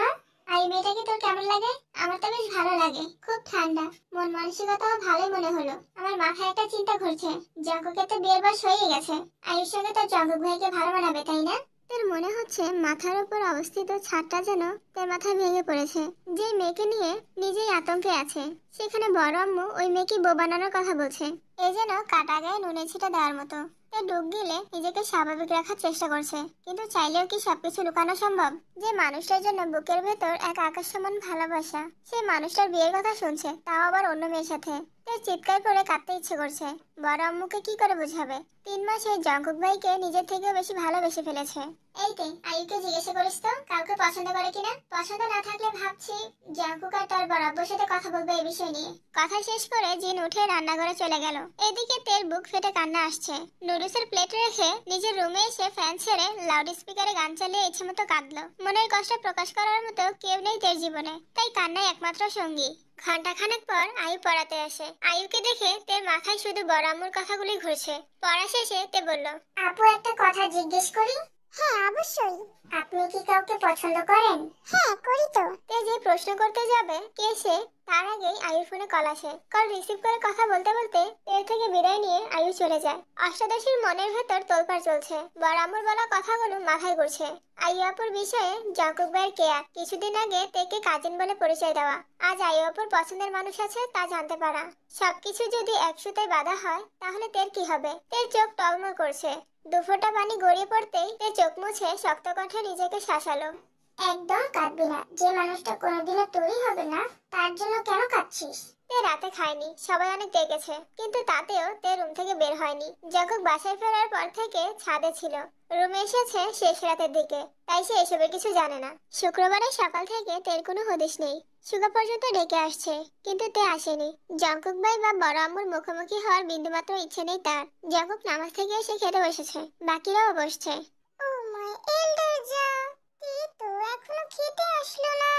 আয়ু মেয়েটাকে তোর কেমন লাগে? আমার তো বেশ ভালো লাগে, খুব ঠান্ডা, মন মানসিকতাও ভালোই মনে হলো। আমার মাথায় একটা চিন্তা ঘুরছে, জঙ্কুকের তো বিয়ের বয়স হয়ে গেছে, আয়ুর সঙ্গে তোর জঙ্কুক ভাইকে ভালো মানাবে, তাই না? তার মনে হচ্ছে মাথার উপর অবস্থিত ছাদটা যেন তার মাথায় ভেঙে পড়েছে। যে মেয়েকে নিয়ে নিজেই আতঙ্কে আছে, সেখানে বড় আম্মু ওই মেয়েকে বউ বানানোর কথা বলছে। এ যেন কাটা গায়ে নুনে ছিটা দেওয়ার মতো। তার ডুব গিলে নিজেকে স্বাভাবিক রাখার চেষ্টা করছে, কিন্তু চাইলেও কি সবকিছু লুকানো সম্ভব? যে মানুষটার জন্য বুকের ভেতর এক আকাশ সমান ভালোবাসা, সেই মানুষটার বিয়ের কথা শুনছে, তাও আবার অন্য মেয়ের সাথে। তার চিৎকার করে কাঁদতে ইচ্ছে করছে। বড় আম্মুকে কি করে বোঝাবে? 3 মাসে জঙ্কুক ভাইকে নিজের থেকেও বেশি ভালোবেসে ফেলেছে। এই তে, আয়ুকে জিজ্ঞাসা করিস তো কাউকে পছন্দ করে কিনা। পছন্দ না থাকলে ভাবছি জঙ্কুক আর তার বড় আব্বুর সাথে কথা বলবে এই বিষয় নিয়ে। কথা শেষ করে জিন উঠে রান্নাঘরে চলে গেল। এদিকে তের বুক ফেটে কান্না আসছে। নুডলসের প্লেট রেখে নিজের রুমে এসে ফ্যান ছেড়ে লাউড স্পিকারে গান চালিয়ে ইচ্ছেমতো কাঁদলো। মনের কষ্ট প্রকাশ করার মতো কেউ নেই তের জীবনে, তাই কান্নাই একমাত্র সঙ্গী। ঘন্টাখানেক পর আয়ু পড়াতে আসে। আয়ুকে দেখে তের মাথায় শুধু বড় আম্মুর কথাগুলি ঘুরছে। পড়া শেষে তে বলল, আপু একটা কথা জিজ্ঞেস করি? হ্যাঁ অবশ্যই। আপনি কি কাউকে পছন্দ করেন? হ্যাঁ করি তো। তে যে প্রশ্ন করতে যাবে কে সে, তার আগেই আয়ুর ফোনে কল আসে। কল রিসিভ করে কথা বলতে বলতে তের থেকে বিদায় নিয়ে আয়ু চলে যায়। অষ্টাদশীর মনের ভেতর তোলপাড় চলছে। বড় আম্মুর বলা কথাগুলো মাথায় ঘুরছে। আয়ু আপুর বিষয়ে জঙ্কুক ভাইয়ের কেয়ার, কিছুদিন আগে তেকে কাজিন বলে পরিচয় দেওয়া, আজ আয়ু আপুর পছন্দের মানুষ আছে তা জানতে পারা। সবকিছু যদি একসুতায় বাধা হয় তাহলে তের কি হবে? তের চোখ টলমল করছে। দুফোঁটা পানি গড়িয়ে পড়তেই তে চোখ মুছে শক্ত কণ্ঠে নিজেকে শাসালো। একদম কাঁদবি না, যে মানুষটা কোনোদিনও তোরই হবে না তার জন্য কেন কাঁদছিস? তে রাতে খায়নি, সবাই অনেক ডেকেছে, কিন্তু তাতেও তে রুম থেকে বের হয়নি। জঙ্কুক বাসায় ফেরার পর থেকে ছাদে ছিল। রুমে এসেছে শেষ রাতের দিকে, তাই সে এসবের কিছু জানে না। শুক্রবারের সকাল থেকে তের কোনো হদিশ নেই। সুগা পর্যন্ত ডেকে আসছে, কিন্তু তে আসেনি। জঙ্কুক ভাই বা বড় আম্মুর মুখোমুখি হওয়ার বিন্দুমাত্র ইচ্ছে নেই তার। জঙ্কুক নামাজ থেকে এসে খেতে বসেছে, বাকিরাও বসছে। ও মাই এল্ডার যা, তুই তো এখনো খেতে আসলো না।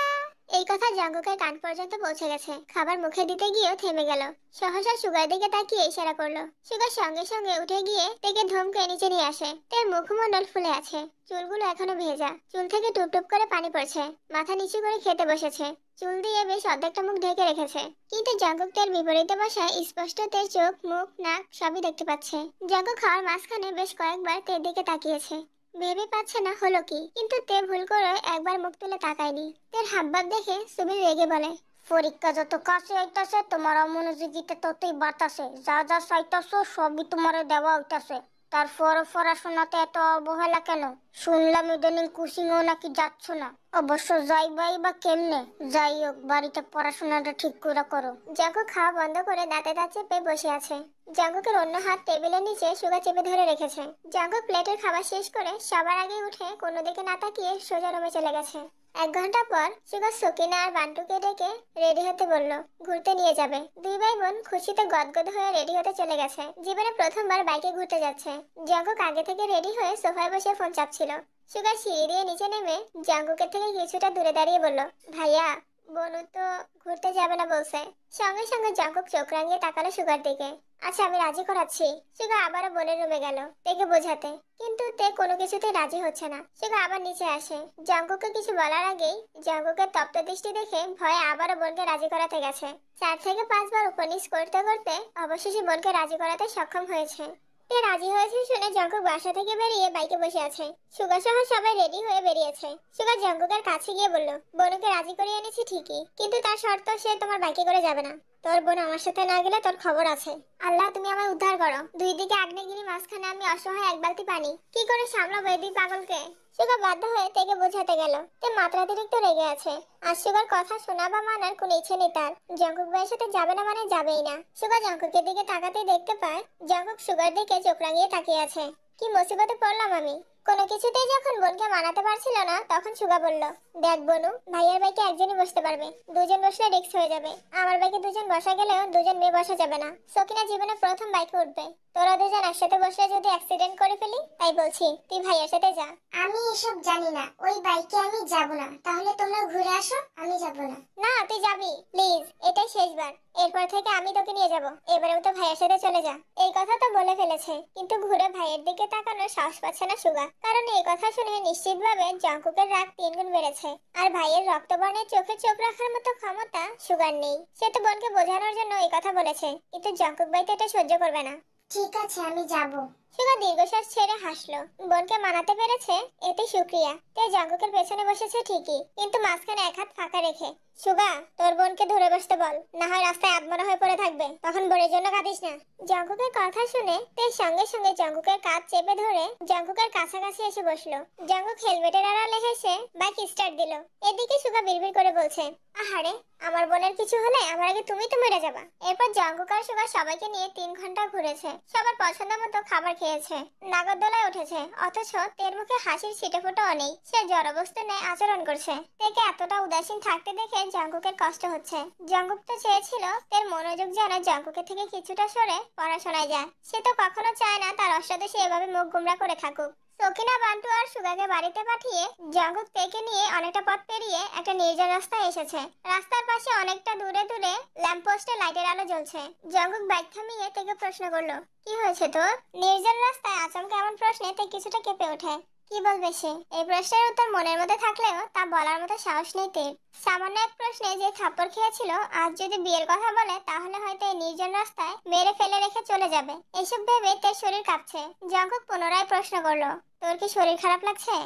এই কথা জাঙ্গুকের কান পর্যন্ত পৌঁছে গেছে। খাবার মুখে দিতে গিয়েও থেমে গেল। সহসা সুগার দিকে তাকিয়ে ইশারা করলো। সুগার সঙ্গে সঙ্গে উঠে গিয়ে তেকে ধমকে নিচে নিয়ে আসে। তের মুখমণ্ডল ফুলে আছে, চুলগুলো এখনো ভেজা, চুল থেকে টুপ টুপ করে পানি পড়ছে। মাথা নিচু করে খেতে বসেছে, চুল দিয়ে বেশ অর্ধেকটা মুখ ঢেকে রেখেছে। কিন্তু জাঙ্কুক তের বিপরীতে বসায় স্পষ্ট তের চোখ, মুখ, নাক সবই দেখতে পাচ্ছে। জাঙ্কুক খাওয়ার মাঝখানে বেশ কয়েকবার তের দিকে তাকিয়েছে, ভেবে পাচ্ছে না হলো কি, কিন্তু তে ভুল করে একবার মুখ তুলে তাকায়নি। তের হাবভাব দেখে সুবীর রেগে বলে, পরীক্ষা যত কাছে আইতাছে তোমার অমনোযোগিতা ততই বাড়তাছে, যা যা চাইতাছো সবই তোমার দেওয়া হইতাছে, তারপর পড়াশোনাতে এত অবহেলা কেন? শুনলাম ইদানিং কোচিংও নাকি যাচ্ছ না। অবশ্য যাইবাই বা কেমনে? যাই হোক, বাড়িতে পড়াশোনাটা ঠিক করে করো। জাঙ্কুক খাওয়া বন্ধ করে দাঁতে দাঁত চেপে বসে আছে। জাঙ্কুকের অন্য হাত টেবিলের নিচে সুগা চেপে ধরে রেখেছে। জাঙ্কুক প্লেটের খাবার শেষ করে সবার আগে উঠে কোনো দিকে না তাকিয়ে সোজা রুমে চলে গেছে। 1 ঘন্টা পর সুগা সকিনা আর বান্টুকে ডেকে রেডি হতে বলল, ঘুরতে নিয়ে যাবে। দুই ভাই বোন খুশিতে গদগদ হয়ে রেডি হতে চলে গেছে। জীবনে প্রথমবার বাইকে ঘুরতে যাচ্ছে। জাঙ্কুক আগে থেকে রেডি হয়ে সোফায় বসে ফোন চাপছিল। সুগা সিঁড়ি দিয়ে নিচে নেমে জাঙ্কুকের থেকে কিছুটা দূরে দাঁড়িয়ে বলল, ভাইয়া, বনু তো ঘুরতে যাবে না বলছে। সঙ্গে সঙ্গে জাঙ্কুক চোখ রাঙিয়ে তাকালো সুগার দিকে। আচ্ছা, আমি রাজি করাচ্ছি। সুগা আবারও বোনের রুমে গেল তেকে বোঝাতে, কিন্তু তে কোনো কিছুতেই রাজি হচ্ছে না। সুগা আবার নিচে আসে। জাঙ্কুককে কিছু বলার আগেই জাঙ্কুকের তপ্ত দৃষ্টি দেখে ভয়ে আবারও বোনকে রাজি করাতে গেছে। 4 থেকে 5 বার উপন্যাস করতে করতে অবশেষে বোনকে রাজি করাতে সক্ষম হয়েছে। তে রাজি হয়েছে শুনে জাঙ্কুক বাসা থেকে বেরিয়ে বাইকে বসে আছে। সুগা সহ সবাই রেডি হয়ে বেরিয়েছে। সুগা জাঙ্কুকের কাছে গিয়ে বলল, বোনকে রাজি করে এনেছি ঠিকই, কিন্তু তার শর্ত সে তোমার বাইকে করে যাবে না। তোর বোন আমার সাথে না গেলে তোর খবর আছে। আল্লাহ, তুমি আমায় উদ্ধার করো। দুই দিকে আগ্নেয়গিরি, মাঝখানে আমি অসহায় এক বালতি পানি। কি করে সামলাবো এই দুই পাগলকে? সুগা বাধ্য হয়ে তেকে বোঝাতে গেল। তে মাত্রাতিরিক্ত রেগে আছে। আর সুগার কথা শোনা বা মানার কোনো ইচ্ছে নেই তার। জাঙ্কুক ভাইয়ের সাথে যাবে না মানে যাবেই না। সুগা জাঙ্কুকের দিকে তাকাতেই দেখতে পায় জাঙ্কুক সুগার দিকে চোখ রাঙিয়ে তাকিয়ে আছে। কি মুসিবতে পড়লাম আমি? কোনো কিছুতেই যখন বোনকে মানাতে পারছিল না, তখন সুগা বলল, দেখ বনু, ভাইয়ের বাইকে একজনই বসতে পারবে, দুজন বসলে রিস্ক হয়ে যাবে। আমার বাইকে দুজন বসা গেলেও দুজন মেয়ে বসা যাবে না। সকিনা জীবনে প্রথম বাইকে উঠবে, তোরা দুজন একসাথে বসলে যদি অ্যাক্সিডেন্ট করে ফেলি, তাই বলছি তুই ভাইয়ের সাথে যা। আমি এসব জানি না, ওই বাইকে আমি যাব না। তাহলে তোমরা ঘুরে আসো, আমি যাব না। না, তুই যাবি প্লিজ, এটাই শেষবার। এরপর থেকে আমি তোকে নিয়ে যাব। এবারেও তো ভাইয়ের সাথে চলে যা। এই কথা তো বলে ফেলেছে, কিন্তু ঘুরে ভাইয়ের দিকে তাকানোর সাহস পাচ্ছে না সুগা। কারণ এই কথা শুনে নিশ্চিতভাবে জাঙ্কুকের রাগ 3 গুণ বেড়েছে। আর ভাইয়ের রক্তবর্ণের চোখে চোখ রাখার মতো ক্ষমতা সুগার নেই। সে তো বোনকে বোঝানোর জন্য এই কথা বলেছে, কিন্তু জাঙ্কুক ভাই তো এটা সহ্য করবে না। ঠিক আছে, আমি যাব। সুগা দীর্ঘশ্বাস ছেড়ে হাসলো। বোনকে মানাতে পেরেছে, এতে শুক্রিয়া। তে জাঙ্কুকের পেছনে বসেছে ঠিকই, কিন্তু মাঝখানে এক হাত ফাঁকা রেখে। সুগা, তোর বোনকে ধরে বসতে বল, না হয় রাস্তায় আধমরা হয়ে পড়ে থাকবে, তখন বোনের জন্য কাঁদিস না। জাঙ্কুকের কথা শুনে তে সঙ্গে সঙ্গে জাঙ্কুকের কাঁধ চেপে ধরে জাঙ্কুকের কাছাকাছি এসে বসলো। জাঙ্কুক হেলমেটের আড়ালে হেসে বাইক স্টার্ট দিল। এদিকে সুগা বিড়বিড় করে বলছে, আহারে, আমার বোনের কিছু হলে আমার আগে তুমি তো মরে যাবা। এরপর জাঙ্কুক আর সুগা সবাইকে নিয়ে 3 ঘন্টা ঘুরেছে। সবার পছন্দ মতো খাবার খেয়েছে, নাগরদোলায় উঠেছে, অথচ তের মুখে হাসির ছিটেফোঁটাও নেই। সে জড়বস্তু ন্যায় আচরণ করছে। তেকে এতটা উদাসীন থাকতে দেখে জাঙ্কুকের কষ্ট হচ্ছে। জাঙ্কুক তো চেয়েছিল তের মনোযোগ যেন জাঙ্কুকের থেকে কিছুটা সরে পড়াশোনায় যায়। সে তো কখনো চায় না তার অষ্টাদশী এভাবে মুখ গুমরা করে থাকুক। সকিনা, বান্টু আর সুগাকে বাড়িতে পাঠিয়ে জাঙ্কুক তেকে নিয়ে অনেকটা পথ পেরিয়ে একটা নির্জন রাস্তায় এসেছে। রাস্তার পাশে অনেকটা দূরে দূরে ল্যাম্পপোস্টে লাইটের আলো জ্বলছে। জাঙ্কুক বাইক থামিয়ে তেকে প্রশ্ন করলো, কি হয়েছে তোর? নির্জন রাস্তায় আচমকা এমন প্রশ্নে তে কিছুটা কেঁপে ওঠে। কি বলবে সে? এই প্রশ্নের উত্তর মনের মধ্যে থাকলেও তা বলার মতো সাহস নেই তের। সামান্য এক প্রশ্নে যে থাপ্পড় খেয়েছিল, আজ যদি বিয়ের কথা বলে তাহলে হয়তো এই নির্জন রাস্তায় মেরে ফেলে রেখে চলে যাবে। এসব ভেবে তের শরীর কাঁপছে। জাঙ্কুক পুনরায় প্রশ্ন করলো, তোর কি শরীর খারাপ লাগছে?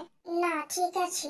না, ঠিক আছে।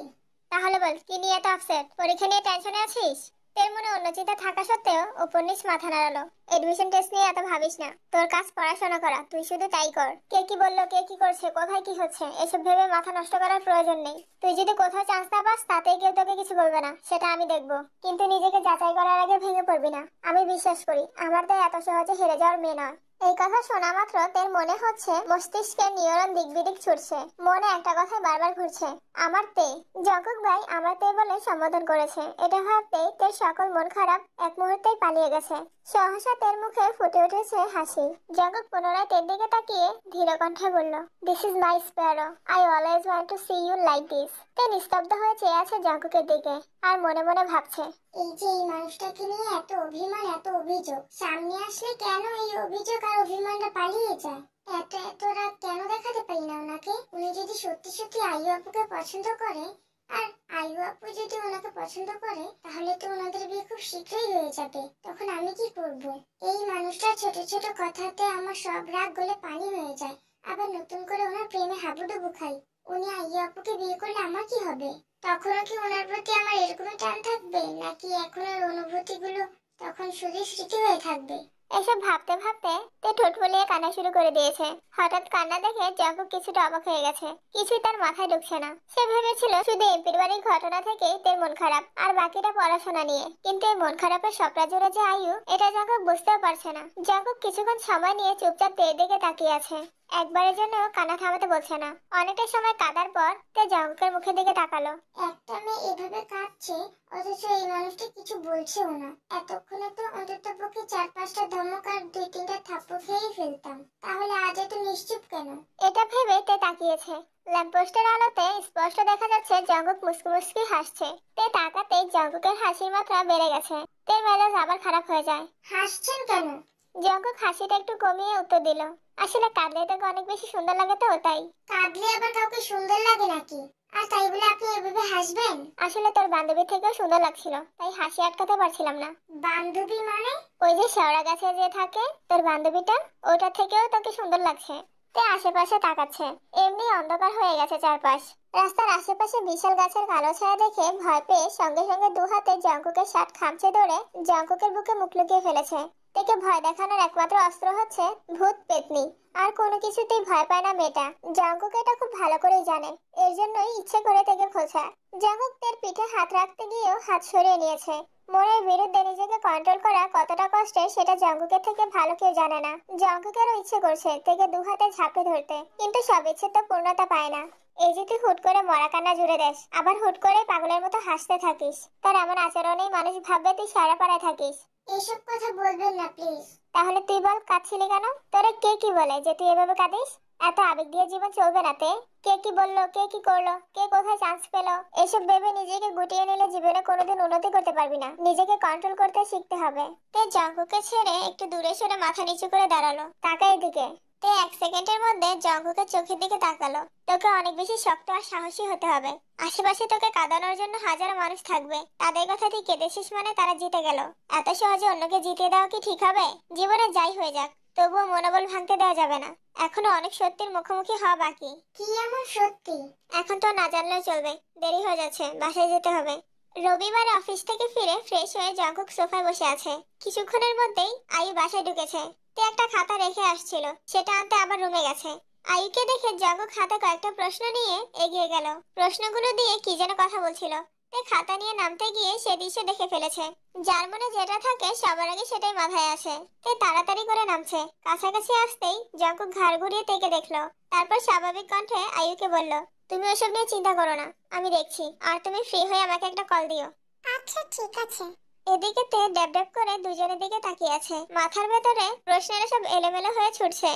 তাহলে বল, কি নিয়ে এত আপসেট? পরীক্ষা নিয়ে টেনশনে আছিস? তের মনে অন্য চিন্তা থাকা সত্ত্বেও উপন্যাস মাথা নাড়ালো। এডমিশন টেস্ট নিয়ে এত ভাবিস না, তোর কাজ পড়াশোনা করা, তুই শুধু তাই কর। কে কি বললো, কে কি করছে, কোথায় কি হচ্ছে, এসব ভেবে মাথা নষ্ট করার প্রয়োজন নেই। তুই যদি কোথাও চান্স না পাস, তাতেই কেউ তোকে কিছু বলবে না, সেটা আমি দেখবো। কিন্তু নিজেকে যাচাই করার আগে ভেঙে পড়বি না। আমি বিশ্বাস করি আমার তো এত সহজে হেরে যাওয়ার মেয়ে নয়। এই কথা শোনা মাত্র তের মনে হচ্ছে মস্তিষ্কে নিউরন দিকবিদিক ছুটছে। মনে একটা কথা বারবার ঘুরছে, আমার তে। জঙ্কুক ভাই আমার তে বলে সম্বোধন করেছে, এটা ভাবতেই তের সকল মন খারাপ এক মুহূর্তেই পালিয়ে গেছে। সহসা তের মুখে ফুটে উঠেছে হাসি। জঙ্কুক পুনরায় তের দিকে তাকিয়ে ধীর কণ্ঠে বলল, this is my sparrow, I always want to see you like this. তে নিস্তব্ধ হয়ে চেয়ে আছে জঙ্কুকের দিকে আর মনে মনে ভাবছে, এই যে এই মানুষটাকে নিয়ে এত অভিমান, এত অভিযোগ, সামনে আসলে কেন এই অভিযোগ আর অভিমানটা পালিয়ে যায়? এত এত রাগ কেন দেখাতে পারি না ওনাকে? উনি যদি সত্যি সত্যি আয়ু আপুকে পছন্দ করে, আর আয়ু আপু যদি ওনাকে পছন্দ করে, তাহলে তো ওনাদের বিয়ে খুব শীঘ্রই হয়ে যাবে। তখন আমি কি করব? এই মানুষটা ছোট ছোট কথাতে আমার সব রাগ গলে পানি হয়ে যায়, আবার নতুন করে ওনার প্রেমে হাবুডুবু খাই। উনি আয়ু আপুকে বিয়ে করলে আমার কি হবে? তখনও কি ওনার প্রতি আমার এরকমই টান থাকবে, নাকি এখন ওর অনুভূতিগুলো তখন শুধু স্মৃতি হয়ে থাকবে? এসব ভাবতে ভাবতে তে ঠোঁট ফুলিয়ে কান্না শুরু করে দিয়েছে। হঠাৎ কান্না দেখে জঙ্কুক কিছুটা অবাক হয়ে গেছে, কিছুই তার মাথায় ঢুকছে না। সে ভেবেছিল শুধু এমপির বাড়ির ঘটনা থেকেই তের মন খারাপ, আর বাকিটা পড়াশোনা নিয়ে। কিন্তু এই মন খারাপের সবটা জুড়ে যে আয়ু, এটা জঙ্কুক বুঝতেও পারছে না। জঙ্কুক কিছুক্ষণ সময় নিয়ে চুপচাপ তের দিকে তাকিয়ে আছে, একবারের জন্য কান্না থামাতে বলছে না। অনেকটা সময় কাঁদার পর তে জঙ্কুকের মুখের দিকে তাকালো। একটা মেয়ে এভাবে কাঁদছে, অথচ এই মানুষটা কিছু বলছেও না। এতক্ষণে তো অন্তত পক্ষে 4-5টা ধমক আর 2-3টা থাপ্পড় খেয়েই ফেলতাম, তাহলে আজ এত নিশ্চুপ কেন? এটা ভেবে তে তাকিয়েছে। ল্যাম্পপোস্টের আলোতে স্পষ্ট দেখা যাচ্ছে জঙ্কুক মুস্কি মুস্কি হাসছে। তে তাকাতেই জঙ্কুকের হাসির মাত্রা বেড়ে গেছে। তের মেজাজ আবার খারাপ হয়ে যায়। হাসছেন কেন? জঙ্কুক হাসিটা একটু কমিয়ে উত্তর দিল, আসলে কাঁদলে তোকে অনেক বেশি সুন্দর লাগে তো তাই। কাঁদলে আবার কাউকে সুন্দর লাগে নাকি? আর তাই বলে আপনি এভাবে হাসবেন? আসলে তোর বান্ধবী থেকেও সুন্দর লাগছিল, তাই হাসি আটকাতে পারছিলাম না। বান্ধবী মানে? ওই যে শেওড়া গাছে যে থাকে তোর বান্ধবীটা, ওটা থেকেও তোকে সুন্দর লাগছে। তে আশেপাশে তাকাচ্ছে, এমনি অন্ধকার হয়ে গেছে চারপাশ। রাস্তার আশেপাশে বিশাল গাছের কালো ছায়া দেখে ভয় পেয়ে সঙ্গে সঙ্গে দু হাতে জঙ্কুকের শার্ট খামচে ধরে জঙ্কুকের বুকে মুখ লুকিয়ে ফেলেছে। তেকে ভয় দেখানোর একমাত্র অস্ত্র হচ্ছে ভূত পেতনি, আর কোনো কিছুতেই ভয় পায় না মেয়েটা। জঙ্কুক এটা খুব ভালো করেই জানে, এর জন্যই ইচ্ছে করে তেকে খোঁচা। জঙ্কুক তের পিঠে হাত রাখতে গিয়েও হাত সরিয়ে নিয়েছে। মনের বিরুদ্ধে নিজেকে কন্ট্রোল করা কতটা কষ্টের সেটা জঙ্কুকের থেকে ভালো কেউ জানে না। জঙ্কুকেরও ইচ্ছে করছে থেকে দু হাতে ঝাঁপে ধরতে, কিন্তু সব ইচ্ছে তো পূর্ণতা পায় না। এই যে তুই হুট করে মরা কান্না জুড়ে দেস, আবার হুট করে পাগলের মতো হাসতে থাকিস, তার এমন আচরণেই মানুষ ভাববে তুই সারা পাড়ায় থাকিস। এসব কথা বলবেন না প্লিজ। তাহলে তুই বল কাঁদছিলি কেন? তোরে কে কি বলে যে তুই এভাবে কাঁদিস? এত আবেগ দিয়ে জীবন চলবে না তে। কে কি বললো, কে কি করলো, কে কোথায় চান্স পেলো, এসব ভেবে নিজেকে গুটিয়ে নিলে জীবনে কোনোদিন উন্নতি করতে পারবি না। নিজেকে কন্ট্রোল করতে শিখতে হবে। তে জঙ্কুকে ছেড়ে একটু দূরে সরে মাথা নিচু করে দাঁড়ালো, তাকায় এদিকে। তে 1 সেকেন্ডের মধ্যে জঙ্কুকের চোখের দিকে তাকালো। তোকে অনেক বেশি শক্ত আর সাহসী হতে হবে। আশেপাশে তোকে কাঁদানোর জন্য হাজারো মানুষ থাকবে, তাদের কথা তুই কেঁদেছিস মানে তারা জিতে গেল। এত সহজে অন্যকে জিতিয়ে দেওয়া কি ঠিক হবে? জীবনে যাই হয়ে যাক, তবুও মনোবল ভাঙতে দেওয়া যাবে না। এখনো অনেক সত্যির মুখোমুখি হওয়া বাকি। কি এমন সত্যি? এখন তো না জানলেও চলবে, দেরি হয়ে যাচ্ছে, বাসায় যেতে হবে। রবিবার অফিস থেকে ফিরে ফ্রেশ হয়ে জঙ্কুক সোফায় বসে আছে। কিছুক্ষণের মধ্যেই আয়ু বাসায় ঢুকেছে। তে একটা খাতা রেখে আসছিল, সেটা আনতে আবার রুমে গেছে। আয়ুকে দেখে জঙ্কুক হাতে কয়েকটা প্রশ্ন নিয়ে এগিয়ে গেল। প্রশ্নগুলো দিয়ে কি যেন কথা বলছিল। তে খাতা নিয়ে নামতে গিয়ে সে দৃশ্য দেখে ফেলেছে। যার মনে যেটা থাকে সবার আগে সেটাই মাথায় আসে। তে তাড়াতাড়ি করে নামছে। কাছাকাছি আসতেই জঙ্কুক ঘাড় ঘুরিয়ে তেকে দেখলো। তারপর স্বাভাবিক কণ্ঠে আয়ুকে বলল, তুমি ওসব নিয়ে চিন্তা করো না, আমি দেখছি। আর তুমি ফ্রি হয়ে আমাকে একটা কল দিও। আচ্ছা ঠিক আছে। এদিকে তে ড্যাব ড্যাব করে দুজনের দিকে তাকিয়ে আছে। মাথার ভেতরে প্রশ্নের সব এলোমেলো হয়ে ছুটছে।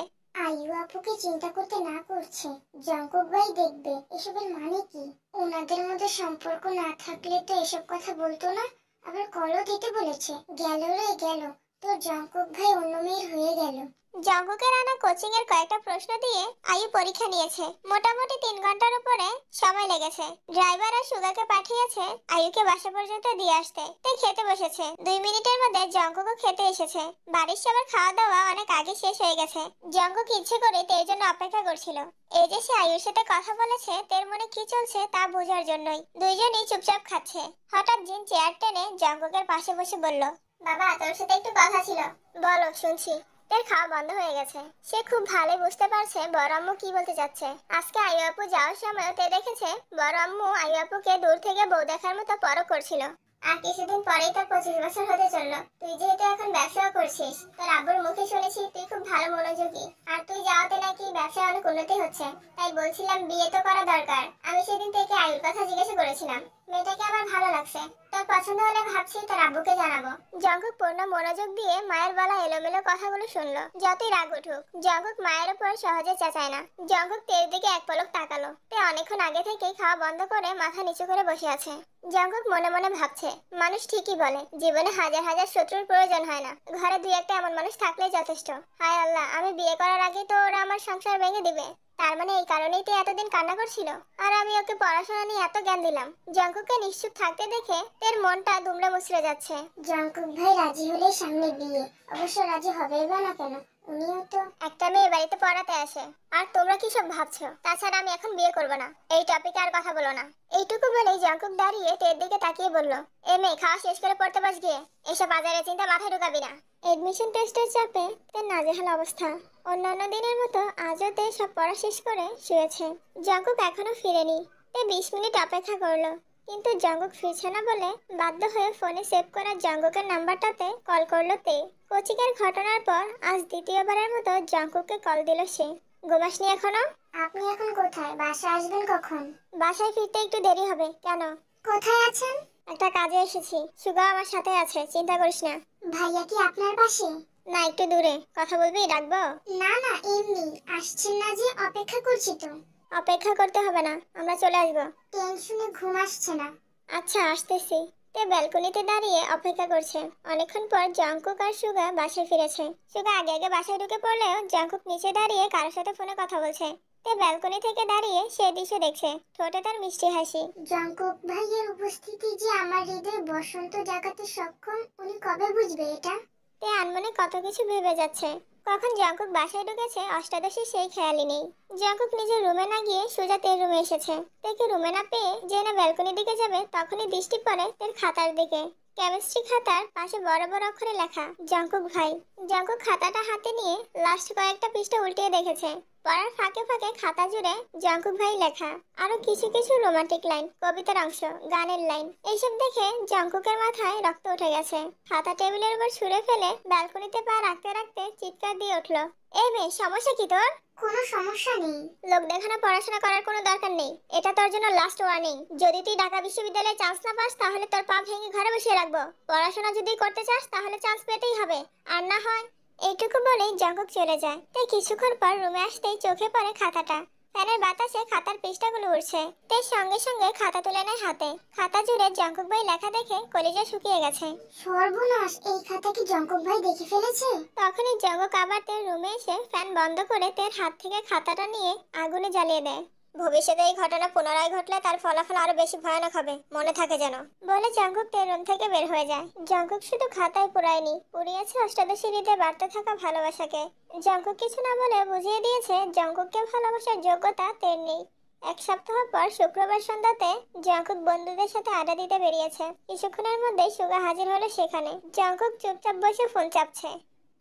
আয়ু আপুকে চিন্তা করতে না করছে, জঙ্কুক ভাই দেখবে। এসবের মানে কি? ওনাদের মধ্যে সম্পর্ক না থাকলে তো এসব কথা বলতো না, আবার কলও দিতে বলেছে। গেল রে গেল, তোর জঙ্কুক ভাই অন্য মেয়ের হয়ে গেল। জঙ্কুকের আনা কোচিং এর কয়েকটা প্রশ্ন দিয়ে আয়ু পরীক্ষা নিয়েছে। মোটামুটি 3 ঘন্টার উপরে সময় লেগেছে। ড্রাইভার আর সুগাকে পাঠিয়েছে আয়ুকে বাসা পর্যন্ত দিয়ে আসতে। তাই খেতে বসেছে। 2 মিনিটের মধ্যে জঙ্কুকও খেতে এসেছে। বাড়ির সবার খাওয়া দাওয়া অনেক আগে শেষ হয়ে গেছে। জঙ্কুক ইচ্ছে করে তের জন্য অপেক্ষা করছিল। এই যে সে আয়ুর সাথে কথা বলেছে, তের মনে কি চলছে তা বোঝার জন্যই। দুইজনই চুপচাপ খাচ্ছে। হঠাৎ জিন চেয়ার টেনে জঙ্কুকের পাশে বসে বলল, বাবা তোর সাথে একটু কথা ছিল। বলো, শুনছি। তের খাওয়া বন্ধ হয়ে গেছে। সে খুব ভালোই বুঝতে পারছে বড় আম্মু কি বলতে চাচ্ছে। আজকে আয়ু আপু যাওয়ার সময় তে দেখেছে বড় আম্মু আয়ু আপুকে দূর থেকে বউ দেখার মতো পরখ করছিল। আর কিছুদিন পরেই তোর 25 বছর হতে চললো। তুই যেহেতু এখন ব্যবসাও করছিস, তোর আব্বুর মুখে শুনেছি তুই খুব ভালো মনোযোগী, আর তুই যাওয়াতে নাকি ব্যবসায় অনেক উন্নতি হচ্ছে। তাই বলছিলাম বিয়ে তো করা দরকার। আমি সেদিন থেকে আয়ুর কথা জিজ্ঞাসা করেছিলাম, মেয়েটাকে আমার ভালো লাগছে। তোর পছন্দ হলে ভাবছি তোর আব্বুকে জানাবো। জঙ্কুক পূর্ণ মনোযোগ দিয়ে মায়ের বলা এলোমেলো কথাগুলো শুনলো। যতই রাগ উঠুক, জঙ্কুক মায়ের উপর সহজে চেঁচায় না। জঙ্কুক তের দিকে এক পলক তাকালো। তে অনেকক্ষণ আগে থেকেই খাওয়া বন্ধ করে মাথা নিচু করে বসে আছে। জঙ্কুক মনে মনে ভাবছে, মানুষ ঠিকই বলে, জীবনে হাজার হাজার শত্রুর প্রয়োজন হয় না, ঘরে দুই একটা এমন মানুষ থাকলেই যথেষ্ট। হায় আল্লাহ, আমি বিয়ে করার আগে তো ওরা আমার সংসার ভেঙে দিবে। তার মানে এই কারণেই তো এতদিন কান্না করছিল। আর আমি ওকে পড়াশোনা নিয়ে এত জ্ঞান দিলাম। জঙ্কুককে নিশ্চুপ থাকতে দেখে তের মনটা দুমড়ে মুচড়ে যাচ্ছে। জঙ্কুক ভাই রাজি হলে সামনে বিয়ে, অবশ্য রাজি হবেই বা না কেন, উনিও তো একটা মেয়ে বাড়িতে পড়াতে আসে, আর তোমরা কি সব ভাবছো? তাছাড়া আমি এখন বিয়ে করব না, এই টপিকে আর কথা বলো না। এইটুকু বলেই জঙ্কুক দাঁড়িয়ে তের দিকে তাকিয়ে বলল, এ মেয়ে, খাওয়া শেষ করে পড়তে বস গিয়ে। এসব বাজারে চিন্তা মাথায় ঢুকাবি না। এডমিশন টেস্টের চাপে তের নাজেহাল অবস্থা। অন্যান্য দিনের মতো আজও তে সব পড়া শেষ করে শুয়েছে। জঙ্কুক এখনো ফিরেনি। তে 20 মিনিট অপেক্ষা করলো, কিন্তু জঙ্কুক ফিরছে না বলে বাধ্য হয়ে ফোনে সেভ করা জঙ্কুকের নাম্বারটাতে কল করলো তে। কোচিংয়ের ঘটনার পর আজ দ্বিতীয়বারের মতো জঙ্কুককে কল দিল সে। ঘুমাসনি এখনো? আপনি এখন কোথায়? বাসায় আসবেন কখন? বাসায় ফিরতে একটু দেরি হবে। কেন? কোথায় আছেন? একটা কাজে এসেছি। সুগা আমার সাথে আছে, চিন্তা করিস না। ভাইয়া কি আপনার পাশে? না, একটু দূরে। কথা বলবি? ডাকবো? না না, এমনি আসছেন না যে, অপেক্ষা করছি তো। অপেক্ষা করতে হবে না, আমরা চলে আসবো। টেনশনে ঘুম আসছে না। আচ্ছা, আসতেছি। তে ব্যালকনিতে দাঁড়িয়ে অপেক্ষা করছে। অনেকক্ষণ পর জঙ্কুক আর সুগা বাসায় ফিরেছে। সুগা আগে আগে বাসায় ঢুকে পড়লেও জঙ্কুক নিচে দাঁড়িয়ে কারোর সাথে ফোনে কথা বলছে। তে ব্যালকনি থেকে দাঁড়িয়ে সে দৃশ্য দেখছে। ঠোঁটে তার মিষ্টি হাসি। জঙ্কুক ভাইয়ের উপস্থিতি যে আমার হৃদয়ে বসন্ত জাগাতে সক্ষম, উনি কবে বুঝবে এটা? তে আনমনে কত কিছু ভেবে যাচ্ছে। কখন জঙ্কুক বাসায় ঢুকেছে অষ্টাদশী সেই খেয়ালই নেই। জঙ্কুক নিজের রুমে না গিয়ে সোজা তের রুমে এসেছে। তেকে রুমে না পেয়ে যে না ব্যালকনির দিকে যাবে, তখনই দৃষ্টি পড়ে তের খাতার দিকে। কেমিস্ট্রি খাতার পাশে বড় বড় অক্ষরে লেখা জঙ্কুক ভাই। জঙ্কুক খাতাটা হাতে নিয়ে লাস্ট কয়েকটা পৃষ্ঠা উল্টিয়ে দেখেছে। পড়ার ফাঁকে ফাঁকে খাতা জুড়ে জঙ্কুক ভাই লেখা, আরো কিছু কিছু রোমান্টিক লাইন, কবিতার অংশ, গানের লাইন। এইসব দেখে জঙ্কুকের মাথায় রক্ত উঠে গেছে। খাতা টেবিলের উপর ছুঁড়ে ফেলে ব্যালকনিতে পা রাখতে রাখতে চিৎকার দিয়ে উঠলো, এই মেয়ে, সমস্যা কি তোর? কোনো সমস্যা নেই। লোক দেখানো পড়াশোনা করার কোনো দরকার নেই। এটা তোর জন্য লাস্ট ওয়ার্নিং। যদি তুই ঢাকা বিশ্ববিদ্যালয়ে চান্স না পাস, তাহলে তোর পা ভেঙে ঘরে বসিয়ে রাখবো। পড়াশোনা যদি করতে চাস তাহলে চান্স পেতেই হবে, আর না হয়। এইটুকু বলেই জঙ্কুক চলে যায়। তাই কিছুক্ষণ পর রুমে আসতেই চোখে পড়ে খাতাটা। ফ্যানের বাতাসে খাতার পৃষ্ঠাগুলো উড়ছে। তাই সঙ্গে সঙ্গে খাতা তুলে নেয় হাতে। খাতা জুড়ে জঙ্কুক ভাই লেখা দেখে কলিজা শুকিয়ে গেছে। সর্বনাশ, এই খাতা কি জঙ্কুক ভাই দেখে ফেলেছে? তখনই জঙ্কুক আবার তের রুমে এসে ফ্যান বন্ধ করে তের হাত থেকে খাতাটা নিয়ে আগুনে জ্বালিয়ে দেয়। ভবিষ্যতে এই ঘটনা পুনরায় ঘটলে তার ফলাফল আরো বেশি ভয়ানক হবে, মনে থাকে যেন। বলে জঙ্কুক তের রুম থেকে বের হয়ে যায়। জঙ্কুক শুধু খাতায় পুরায়নি, পুড়িয়েছে অষ্টাদশী হৃদয়ে বাড়তে থাকা ভালোবাসাকে। জঙ্কুক কিছু না বলে বুঝিয়ে দিয়েছে জঙ্কুককে ভালোবাসার যোগ্যতা তের নেই। এক সপ্তাহ পর শুক্রবার সন্ধ্যাতে জঙ্কুক বন্ধুদের সাথে আড্ডা দিতে বেরিয়েছে। কিছুক্ষণের মধ্যে সুগা হাজির হলো সেখানে। জঙ্কুক চুপচাপ বসে ফোন চাপছে।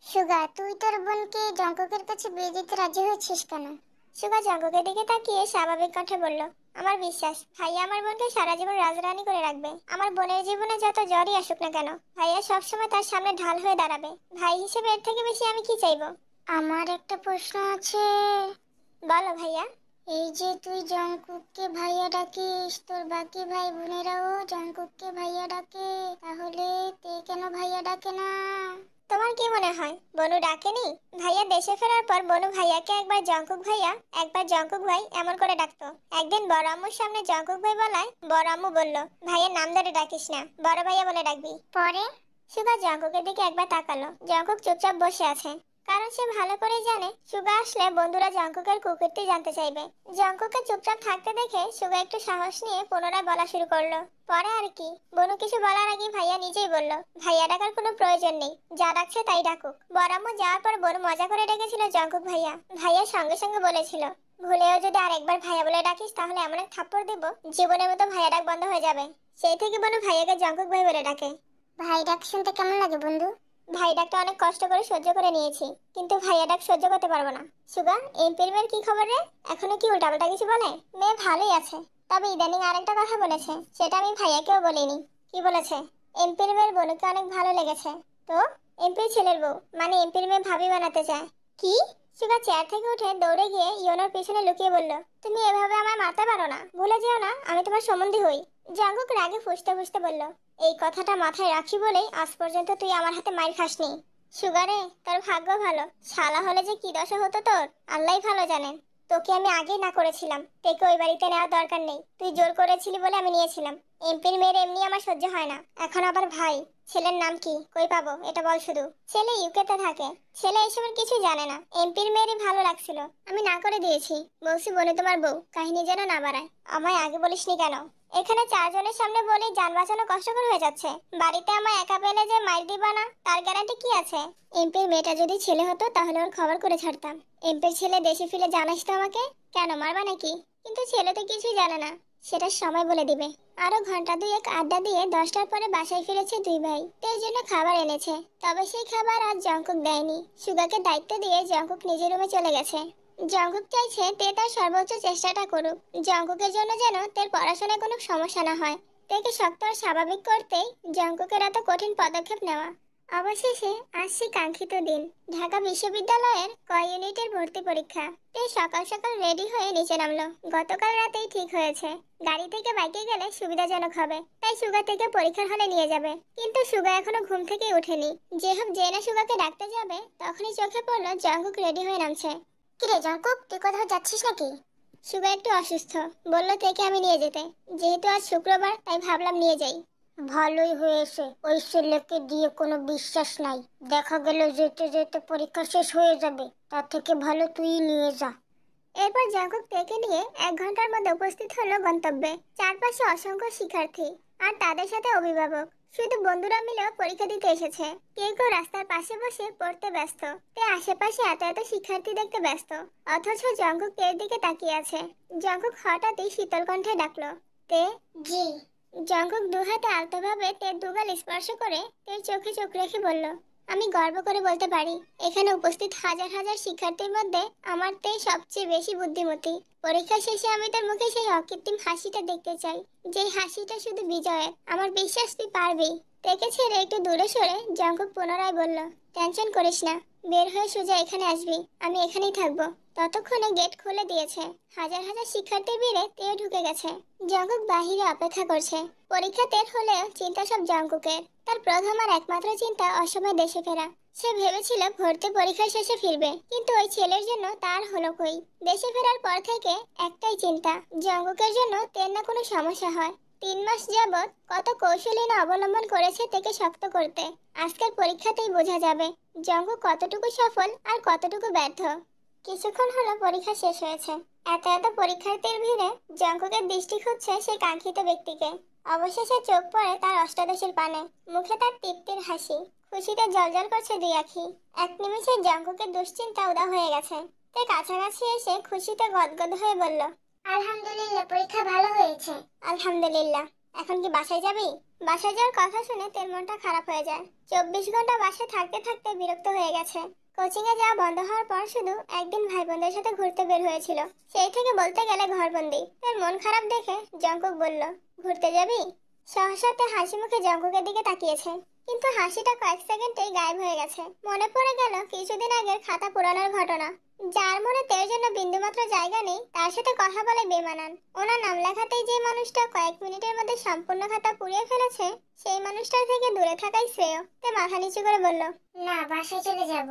সুগা, তুই তোর বোনকে জঙ্কুকের কাছে বিয়ে দিতে রাজি হয়েছিস কেন? সুগা জঙ্কুকের দিকে তাকিয়ে স্বাভাবিক কণ্ঠে বলল, আমার বিশ্বাস ভাইয়া আমার বোনকে সারা জীবন রাজরানী করে রাখবে। আমার বোনের জীবনে যত জ্বরই আসুক না কেন, ভাইয়া সবসময় তার সামনে ঢাল হয়ে দাঁড়াবে। ভাই হিসেবে এর থেকে বেশি আমি কি চাইবো? আমার একটা প্রশ্ন আছে। বলো ভাইয়া। এই যে তুই জঙ্কুককে ভাইয়া ডাকিস, তোর বাকি ভাই বোনেরাও জঙ্কুককে ভাইয়া ডাকে, তাহলে তে কেন ভাইয়া ডাকে না? তোমার কি মনে হয় বনু ডাকেনি? ভাইয়া দেশে ফেরার পর বনু ভাইয়াকে একবার জঙ্কুক ভাইয়া, একবার জঙ্কুক ভাই এমন করে ডাকতো। একদিন বড় আম্মুর সামনে জঙ্কুক ভাই বলায় বড় আম্মু বলল, ভাইয়ের নাম ধরে ডাকিস না, বড় ভাইয়া বলে ডাকবি। পরে সুগা জঙ্কুকের দিকে একবার তাকালো। জঙ্কুক চুপচাপ বসে আছে, কারণ সে ভালো করে জানে সুগা আসলে বন্ধুরা জঙ্কুকের কুকীর্তি জানতে চাইবে। জঙ্কুককে চুপচাপ থাকতে দেখে সুগা একটু সাহস নিয়ে পুনরায় বলা শুরু করলো। পরে আর কি, বনু কিছু বলার আগে ভাইয়া নিজেই বলল, ভাইয়া ডাকার কোনো প্রয়োজন নেই, যা ডাকছে তাই ডাকুক। বড়াম্মু যাওয়ার পর বনু মজা করে ডেকেছিল জঙ্কুক ভাইয়া। ভাইয়া সঙ্গে সঙ্গে বলেছিল, ভুলেও যদি আর একবার ভাইয়া বলে ডাকিস তাহলে এমন এক থাপ্পড় দেব, জীবনের মতো ভাইয়া ডাক বন্ধ হয়ে যাবে। সেই থেকে বনু ভাইয়াকে জঙ্কুক ভাই বলে ডাকে। ভাই ডাক শুনতে কেমন লাগে বন্ধু? ভাই ডাকটা অনেক কষ্ট করে সহ্য করে নিয়েছি, কিন্তু ভাইয়া ডাক সহ্য করতে পারবো না। সুগা, এমপির মেয়ের কি খবর রে? এখনো কি উল্টাপাল্টা কিছু বলে? মেয়ে ভালোই আছে, তবে ইদানিং আরেকটা কথা বলেছে, সেটা আমি ভাইয়াকেও বলিনি। কি বলেছে? এমপির মেয়ের বোনকে অনেক ভালো লেগেছে। তো এমপির ছেলের বউ মানে এমপির মেয়ে ভাবি বানাতে চায়। কি? সুগা চেয়ার থেকে উঠে দৌড়ে গিয়ে ইয়োনোর পিছনে লুকিয়ে বলল, তুমি এভাবে আমায় মারতে পারো না, ভুলে যেও না আমি তোমার সম্বন্ধী হই। জাঙ্কুক রাগে ফুঁসতে ফুঁসতে বলল, এই কথাটা মাথায় রাখি বলেই আজ পর্যন্ত তুই আমার হাতে মার খাসনি। সুগারে, তোর ভাগ্য ভালো, শালা হলে যে কি দশা হতো তোর আল্লাহই ভালো জানেন। তোকে আমি আগেই না করেছিলাম, তোকে ওই বাড়িতে নেওয়ার দরকার নেই, তুই জোর করেছিলি বলে আমি নিয়েছিলাম। এমপির মেয়ের এমনি আমার সহ্য হয় না, এখন আবার ভাই। ছেলের নাম কি, কই পাবো এটা বল শুধু। ছেলে ইউকেতে থাকে, ছেলে এসবের কিছু জানে না। এমপির মেয়েরই ভালো লাগছিল, আমি না করে দিয়েছি। বলছি বলে তোমার বউ কাহিনী যেন না বাড়ায়। আমায় আগে বলিসনি কেন? এখানে চারজনের সামনে বলে যান বাঁচানো কষ্টকর হয়ে যাচ্ছে, বাড়িতে আমায় একা পেলে যে মাইর দিবা না তার গ্যারান্টি কি আছে? এমপির মেয়েটা যদি ছেলে হতো তাহলে ওর খবর করে ছাড়তাম। এমপির ছেলে দেশে ফিরে জানাস তো আমাকে, কেন মারবা নাকি? কিন্তু ছেলে তো কিছুই জানে না, সেটা সময় বলে দিবে। আরো ঘন্টা দুয়েক আড্ডা দিয়ে 10টার পরে বাসায় ফিরেছে দুই ভাই, তার জন্য খাবার এনেছে। তবে সেই খাবার আজ জঙ্কুক দেয়নি। সুগাকে দায়িত্ব দিয়ে জঙ্কুক নিজের রুমে চলে গেছে। জঙ্কুক চাইছে তে তার সর্বোচ্চ চেষ্টাটা করুক, জঙ্কুকের জন্য যেন তার পড়াশোনায় কোনো সমস্যা না হয়। তাকে শক্ত আর স্বাভাবিক করতেই জঙ্কুকের এত কঠিন পদক্ষেপ নেওয়া। অবশেষে আজ সেই কাঙ্ক্ষিত দিন, ঢাকা বিশ্ববিদ্যালয়ের ক ইউনিটের ভর্তি পরীক্ষা। তে সকাল সকাল রেডি হয়ে নিচে নামলো। গতকাল রাতেই ঠিক হয়েছে গাড়ি থেকে বাইকে গেলে সুবিধাজনক হবে, তাই সুগা থেকে পরীক্ষার হলে নিয়ে যাবে। কিন্তু সুগা এখনো ঘুম থেকে ওঠেনি। যেহব জেনা সুগাকে ডাকতে যাবে তখনই চোখে পড়লো জঙ্কুক রেডি হয়ে নামছে। কিরে জঙ্কুক, তুই কোথাও যাচ্ছিস নাকি? সুগা একটু অসুস্থ, বললো থেকে আমি নিয়ে যেতে। যেহেতু আজ শুক্রবার তাই ভাবলাম নিয়ে যাই। ভালোই হয়েছে, ওই ছেলেকে দিয়ে কোনো বিশ্বাস নাই। দেখা গেল যেতে যেতে পরীক্ষা শেষ হয়ে যাবে, তার থেকে ভালো তুই নিয়ে যা। এরপর জাঙ্কুক তেকে নিয়ে 1 ঘন্টার মধ্যে উপস্থিত হলো গন্তব্যে। চারপাশে অসংখ্য শিক্ষার্থী আর তাদের সাথে অভিভাবক। শুধু বন্ধুরা মিলেও পরীক্ষা দিতে এসেছে। কেউ কেউ রাস্তার পাশে বসে পড়তে ব্যস্ত। তে আশেপাশে এত এত শিক্ষার্থী দেখতে ব্যস্ত, অথচ জঙ্কুক তের দিকে তাকিয়ে আছে। জঙ্কুক হঠাৎই শীতল কণ্ঠে ডাকলো, তে। জি। জঙ্কুক দু হাতে আলতোভাবে তের দুগাল স্পর্শ করে তের চোখে চোখ রেখে বলল, আমি গর্ব করে বলতে পারি এখানে উপস্থিত হাজার হাজার শিক্ষার্থীর মধ্যে আমার তেই সবচেয়ে বেশি বুদ্ধিমতী। পরীক্ষা শেষে আমি তার মুখে সেই অকৃত্রিম হাসিটা দেখতে চাই, যে হাসিটা শুধু বিজয়ের। আমার বিশ্বাস তুই পারবি। তেকে ছেড়ে একটু দূরে সরে জঙ্কুক পুনরায় বলল, টেনশন করিস না, বের হয়ে সোজা এখানে আসবি, আমি এখানেই থাকবো। ততক্ষণে গেট খুলে দিয়েছে। হাজার হাজার শিক্ষার্থীর ভিড়ে তেও ঢুকে গেছে। জঙ্কুক বাহিরে অপেক্ষা করছে। পরীক্ষা তের হলেও চিন্তা সব জঙ্কুকের। তার প্রথম আর একমাত্র চিন্তা অসময়ে দেশে ফেরা। সে ভেবেছিল ভর্তি পরীক্ষা শেষে ফিরবে, কিন্তু ওই ছেলের জন্য তার হলো কই। দেশে ফেরার পর থেকে একটাই চিন্তা, জঙ্কুকের জন্য তের না কোনো সমস্যা হয়। 3 মাস যাবৎ কত কৌশলী না অবলম্বন করেছে তেকে শক্ত করতে। আজকের পরীক্ষাতেই বোঝা যাবে জঙ্কুক কতটুকু সফল আর কতটুকু ব্যর্থ। কিছুক্ষণ হলো পরীক্ষা শেষ হয়েছে। এত এত পরীক্ষার্থীর ভিড়ে জঙ্কুকের দৃষ্টি খুঁজছে সেই কাঙ্ক্ষিত ব্যক্তিকে। অবশেষে চোখ পড়ে তার অষ্টাদশীর পানে। মুখে তার তৃপ্তির হাসি, খুশিতে জ্বলজ্বল করছে দুই আঁখি। এক নিমিষে জঙ্কুকের দুশ্চিন্তা উদা হয়ে গেছে। তাই কাছাকাছি এসে খুশিতে গদগদ হয়ে বলল, আলহামদুলিল্লাহ, পরীক্ষা ভালো হয়েছে। আলহামদুলিল্লাহ। এখন কি বাসায় যাবি? বাসায় যাওয়ার কথা শুনে তের মনটা খারাপ হয়ে যায়। 24 ঘন্টা বাসায় থাকতে থাকতে বিরক্ত হয়ে গেছে। কোচিং এ যাওয়া বন্ধ হওয়ার পর শুধু একদিন ভাই বোনদের সাথে ঘুরতে বের হয়েছিল। সেই থেকে বলতে গেলে ঘরবন্দি। তার মন খারাপ দেখে জঙ্কুক বলল, ঘুরতে যাবি? সহসাতে হাসি মুখে জঙ্কুকের দিকে তাকিয়েছে, কিন্তু হাসিটা কয়েক সেকেন্ডেই গায়েব হয়ে গেছে। মনে পড়ে গেল কিছুদিন আগের খাতা পুরানোর ঘটনা। যার মনে তের জন্য বিন্দুমাত্র জায়গা নেই তার সাথে কথা বলে বেমানান। ওনার নাম লেখাতেই যে মানুষটা কয়েক মিনিটের মধ্যে সম্পূর্ণ খাতা পুড়িয়ে ফেলেছে, সেই মানুষটার থেকে দূরে থাকাই শ্রেয়। তে মাথা নিচু করে বলল, না, বাসায় চলে যাব।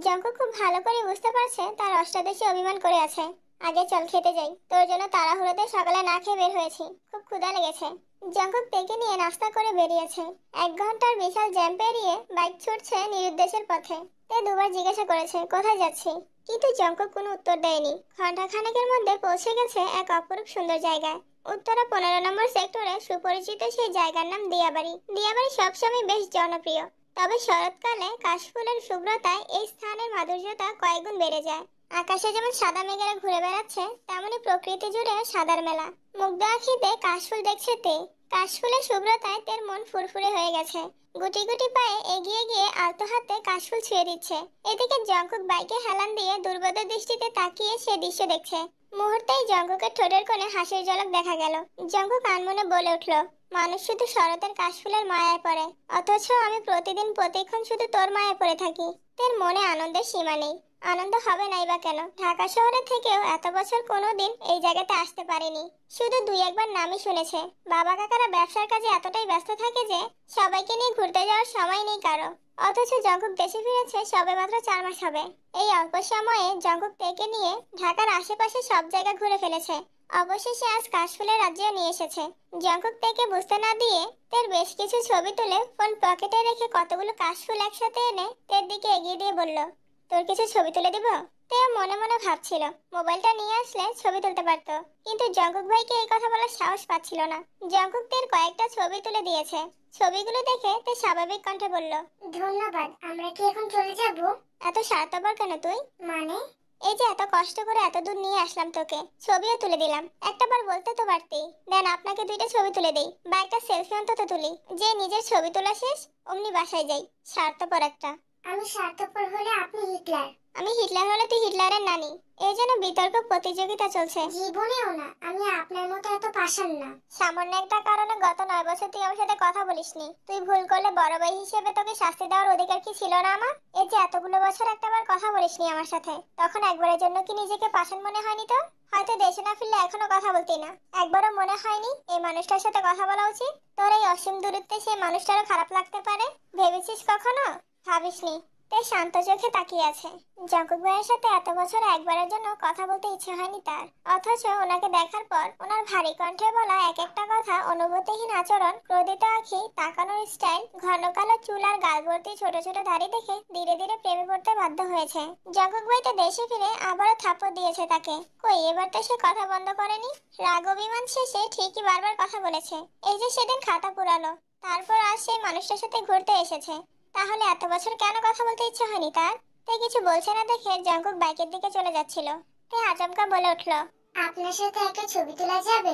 জঙ্কুক খুব ভালো করে বুঝতে পারছে তার অষ্টাদশী অভিমান করে আছে। আগে চল খেতে যাই, তোর জন্য তাড়াহুড়োতে সকালে না খেয়ে বের হয়েছি, খুব ক্ষুধা লেগেছে। জঙ্কুক তেকে নিয়ে নাস্তা করে বেরিয়েছে। 1 ঘন্টার বিশাল জ্যাম পেরিয়ে বাইক ছুটছে নিরুদ্দেশের পথে। তে দুবার জিজ্ঞাসা করেছে কোথায় যাচ্ছি, কিন্তু জঙ্কুক কোনো উত্তর দেয়নি। ঘন্টা খানেকের মধ্যে পৌঁছে গেছে এক অপরূপ সুন্দর জায়গায়। উত্তরা 15 নম্বর সেক্টরে সুপরিচিত সেই জায়গার নাম দিয়াবাড়ি। দিয়াবাড়ি সবসময় বেশ জনপ্রিয়, তবে শরৎকালে কাশফুলের শুভ্রতায় এই স্থানের মাধুর্যতা কয়েকগুণ বেড়ে যায়। আকাশে যেমন সাদা মেঘেরা ঘুরে বেড়াচ্ছে, তেমনি প্রকৃতি জুড়ে সাদার মেলা। মুগ্ধ আখিতে কাশফুল দেখছে তে। কাশফুলের শুভ্রতায় তের মন ফুরফুরে হয়ে গেছে। গুটি গুটি পায়ে এগিয়ে গিয়ে আলতো হাতে কাশফুল ছুঁয়ে দিচ্ছে। এদিকে জঙ্কুক বাইকে হেলান দিয়ে দুর্বোধ্য দৃষ্টিতে তাকিয়ে সে দৃশ্য দেখছে। মুহূর্তেই জঙ্কুকের ঠোঁটের কোণে হাসির ঝলক দেখা গেল। জঙ্কুক আনমনে বলে উঠল, মানুষ শুধু শরতের কাশফুলের মায়ায় পড়ে, অথচ আমি প্রতিদিন প্রতিক্ষণ শুধু তোর মায়ায় পড়ে থাকি। তোর মনে আনন্দের সীমা নেই। আনন্দ হবে নাই বা কেন? ঢাকা শহরে থেকেও এত বছর কোনোদিন এই জায়গাতে আসতে পারিনি। শুধু দুই একবার নামই শুনেছে। বাবা কাকারা ব্যবসার কাজে এতটাই ব্যস্ত থাকে যে সবাইকে নিয়ে ঘুরতে যাওয়ার সময় নেই কারো। অথচ জঙ্কুক দেশে ফিরেছে সবে মাত্র 4 মাস হবে। এই অল্প সময়ে জঙ্কুক থেকে নিয়ে ঢাকার আশেপাশে সব জায়গা ঘুরে ফেলেছে। অবশেষে আজ কাশফুলের রাজ্যেও নিয়ে এসেছে। জঙ্কুক থেকে বুঝতে না দিয়ে তের বেশ কিছু ছবি তুলে ফোন পকেটে রেখে কতগুলো কাশফুল একসাথে এনে তের দিকে এগিয়ে দিয়ে বলল, তোর কিছু ছবি তুলে দিব। তেও মনে মনে ভাবছিল মোবাইলটা নিয়ে আসলে ছবি তুলতে পারতো, কিন্তু জঙ্কুক ভাইকে এই কথা বলার সাহস পাচ্ছিল না। জঙ্কুক তের কয়েকটা ছবি তুলে দিয়েছে। ছবিগুলো দেখে তে স্বাভাবিক কণ্ঠে বলল, ধন্যবাদ। আমরা কি এখন চলে যাব? এত স্বার্থপর কেন তুই? মানে? এই যে এত কষ্ট করে এত দূর নিয়ে আসলাম তোকে, ছবিও তুলে দিলাম, একটাবার বলতে তো পারতেই। দেন আপনাকে দুইটা ছবি তুলে দেই বা একটা সেলফি অন্তত তুলি। যে নিজের ছবি তোলা শেষ অমনি বাসায় যাই। স্বার্থপর একটা। আমি স্বার্থপর হলে আপনি হিটলার। আমি হিটলার হলে তুই হিটলারের নানি। এই জন্য বিতর্ক প্রতিযোগিতা চলছে। জীবনেও না, আমি আপনার মতো এত পাষাণ না। সামান্য একটা কারণে গত 9 বছর তুই আমার সাথে কথা বলিসনি। তুই ভুল করলে বড় ভাই হিসেবে তোকে শাস্তি দেওয়ার অধিকার কি ছিল না আমার? এই যে এতগুলো বছর একটাবার কথা বলিসনি আমার সাথে, তখন একবারের জন্য কি নিজেকে পাষাণ মনে হয়নি তোর? হয়তো দেশে না ফিরলে এখনো কথা বলতি না। একবারও মনে হয়নি এই মানুষটার সাথে কথা বলা উচিত? তোর এই অসীম দূরত্বে সেই মানুষটারও খারাপ লাগতে পারে। ভেবেছিস কখনো? ভাবিসনি। তাই শান্ত চোখে তাকিয়ে আছে। জঙ্কুক ভাইয়ের সাথে এত বছর একবারের জন্য কথা বলতে ইচ্ছে হয়নি তার। অথচ ওনাকে দেখার পর ওনার ভারী কণ্ঠে বলা এক একটা কথা, অনুভূতিহীন আচরণ, ক্রোধিত আঁখি, তাকানোর স্টাইল, ঘন কালো চুল আর গাল ভর্তি ছোট ছোট দাড়ি দেখে ধীরে ধীরে প্রেমে পড়তে বাধ্য হয়েছে। জঙ্কুক ভাই তো দেশে ফিরে আবারও থাপ্পড় দিয়েছে তাকে। কই এবার তো সে কথা বন্ধ করেনি। রাগ অভিমান শেষে ঠিকই বারবার কথা বলেছে। এই যে সেদিন খাতা পুরালো, তারপর আজ সেই মানুষটার সাথে ঘুরতে এসেছে। তাহলে এত বছর কেন কথা বলতে ইচ্ছে হয়নি তার? তাই কিছু বলছে না দেখে জঙ্কুক বাইকের দিকে চলে যাচ্ছিল। তাই আচমকা বলে উঠল, আপনার সাথে একটা ছবি তোলা যাবে?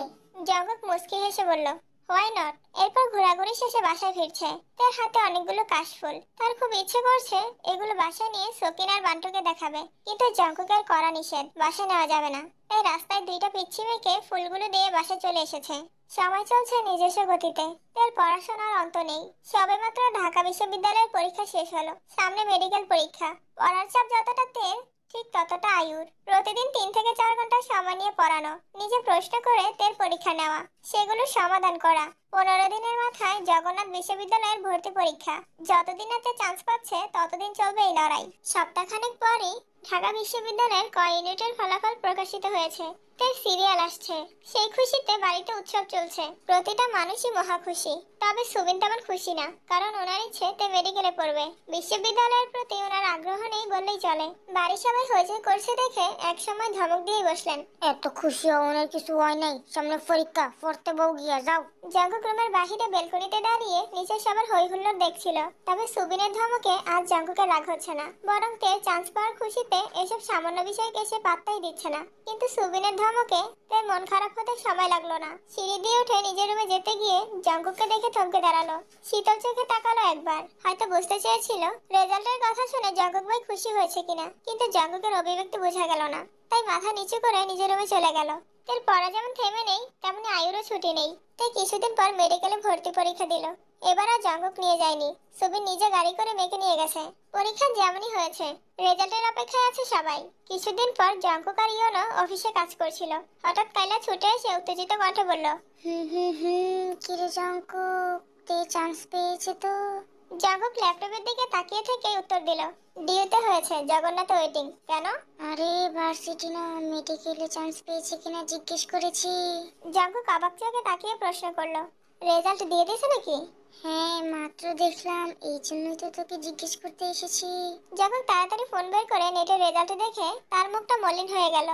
জঙ্কুক মুচকি হেসে বলল, হোয়াই নট। এরপর ঘোরাঘুরি শেষে বাসায় ফিরছে। তার হাতে অনেকগুলো কাশফুল। তার খুব ইচ্ছে করছে এগুলো বাসায় নিয়ে সকিন আর বান্টুকে দেখাবে, কিন্তু জঙ্কুকের করা নিষেধ, বাসায় নেওয়া যাবে না। তাই রাস্তায় দুইটা পিচ্ছি মেয়েকে ফুলগুলো দিয়ে বাসায় চলে এসেছে। সময় চলছে নিজস্ব গতিতে। তার পড়াশোনার অন্ত নেই। সবেমাত্র ঢাকা বিশ্ববিদ্যালয়ের পরীক্ষা শেষ হলো। সামনে মেডিকেল পরীক্ষা। পড়ার চাপ যতটা তের, ঠিক ততটা আয়ুর। প্রতিদিন 3 থেকে 4 ঘন্টা সময় নিয়ে পড়ানো, নিজে প্রশ্ন করে তের পরীক্ষা নেওয়া, সেগুলো সমাধান করা। 15 দিনের মাথায় জগন্নাথ বিশ্ববিদ্যালয়ের ভর্তি পরীক্ষা। যতদিন এতে চান্স পাচ্ছে ততদিন চলবে এই লড়াই। সপ্তাহখানেক পরেই ঢাকা বিশ্ববিদ্যালয়ের ক ইউনিটের ফলাফল প্রকাশিত হয়েছে। তার সিরিয়াল আসছে। সেই খুশিতে বাড়িতে উৎসব চলছে। প্রতিটা মানুষই মহা খুশি। তবে সুবিন তেমন খুশি না, কারণ ওনার ইচ্ছে তে মেডিকেলে পড়বে। বিশ্ববিদ্যালয়ের প্রতি ওনার আগ্রহ নেই বললেই চলে। বাড়ির সবাই হইচই করছে দেখে এক সময় ধমক দিয়ে বসলেন, এত খুশি হওয়ার কিছু হয় নাই, সামনে পরীক্ষা, পড়তে বউ গিয়া যাও। জঙ্কুক রুমের বাহিরে বেলকনিতে দাঁড়িয়ে নিচে সবার হই হুল্লোড় দেখছিল। তবে সুবিনের ধমকে আজ জঙ্কুকের রাগ হচ্ছে না, বরং তের চান্স পাওয়ার খুশিতে এসব সামান্য বিষয়কে সে পাত্তাই দিচ্ছে না। কিন্তু সুবিনের ধমকে তের মন খারাপ হতে সময় লাগলো না। সিঁড়ি দিয়ে উঠে নিজের রুমে যেতে গিয়ে জঙ্কুককে দেখে থমকে দাঁড়ালো। শীতল চোখে তাকালো একবার, হয়তো বুঝতে চেয়েছিল রেজাল্টের কথা শুনে জঙ্কুক ভাই খুশি হয়েছে কিনা, কিন্তু জঙ্কুকের অভিব্যক্তি বোঝা গেল না। তাই মাথা নিচু করে নিজের রুমে চলে গেল। তের পড়া যেমন থেমে নেই, তেমনি আয়ুরও ছুটি নেই। তাই কিছুদিন পর মেডিকেলে ভর্তি পরীক্ষা দিল। এবার আর জঙ্কুক নিয়ে যায়নি, সুবিন নিজে গাড়ি করে মেয়েকে নিয়ে গেছে। পরীক্ষা যেমনই হয়েছে, রেজাল্টের অপেক্ষায় আছে সবাই। কিছুদিন পর জঙ্কুক আর ইয়োনো অফিসে কাজ করছিল। হঠাৎ কাইলা ছুটে এসে উত্তেজিত কণ্ঠে বলল, কিরে জঙ্কুক, তে চান্স পেয়েছে তো? জঙ্কুক ল্যাপটপের দিকে তাকিয়ে থেকে উত্তর দিল, ডিউতে হয়েছে, জগন্নাথ ওয়েটিং। কেন? আরে ভার্সিটি না, মেডিকেলে চান্স পেয়েছে কিনা জিজ্ঞেস করেছি। জঙ্কুক অবাক চোখে তাকিয়ে প্রশ্ন করলো, রেজাল্ট দিয়ে দিয়েছে নাকি? হ্যাঁ, মাত্র দেখলাম, এই জন্যই তো তোকে জিজ্ঞেস করতে এসেছি। যখন তাড়াতাড়ি ফোন বের করে নেটের রেজাল্ট দেখে তার মুখটা মলিন হয়ে গেল।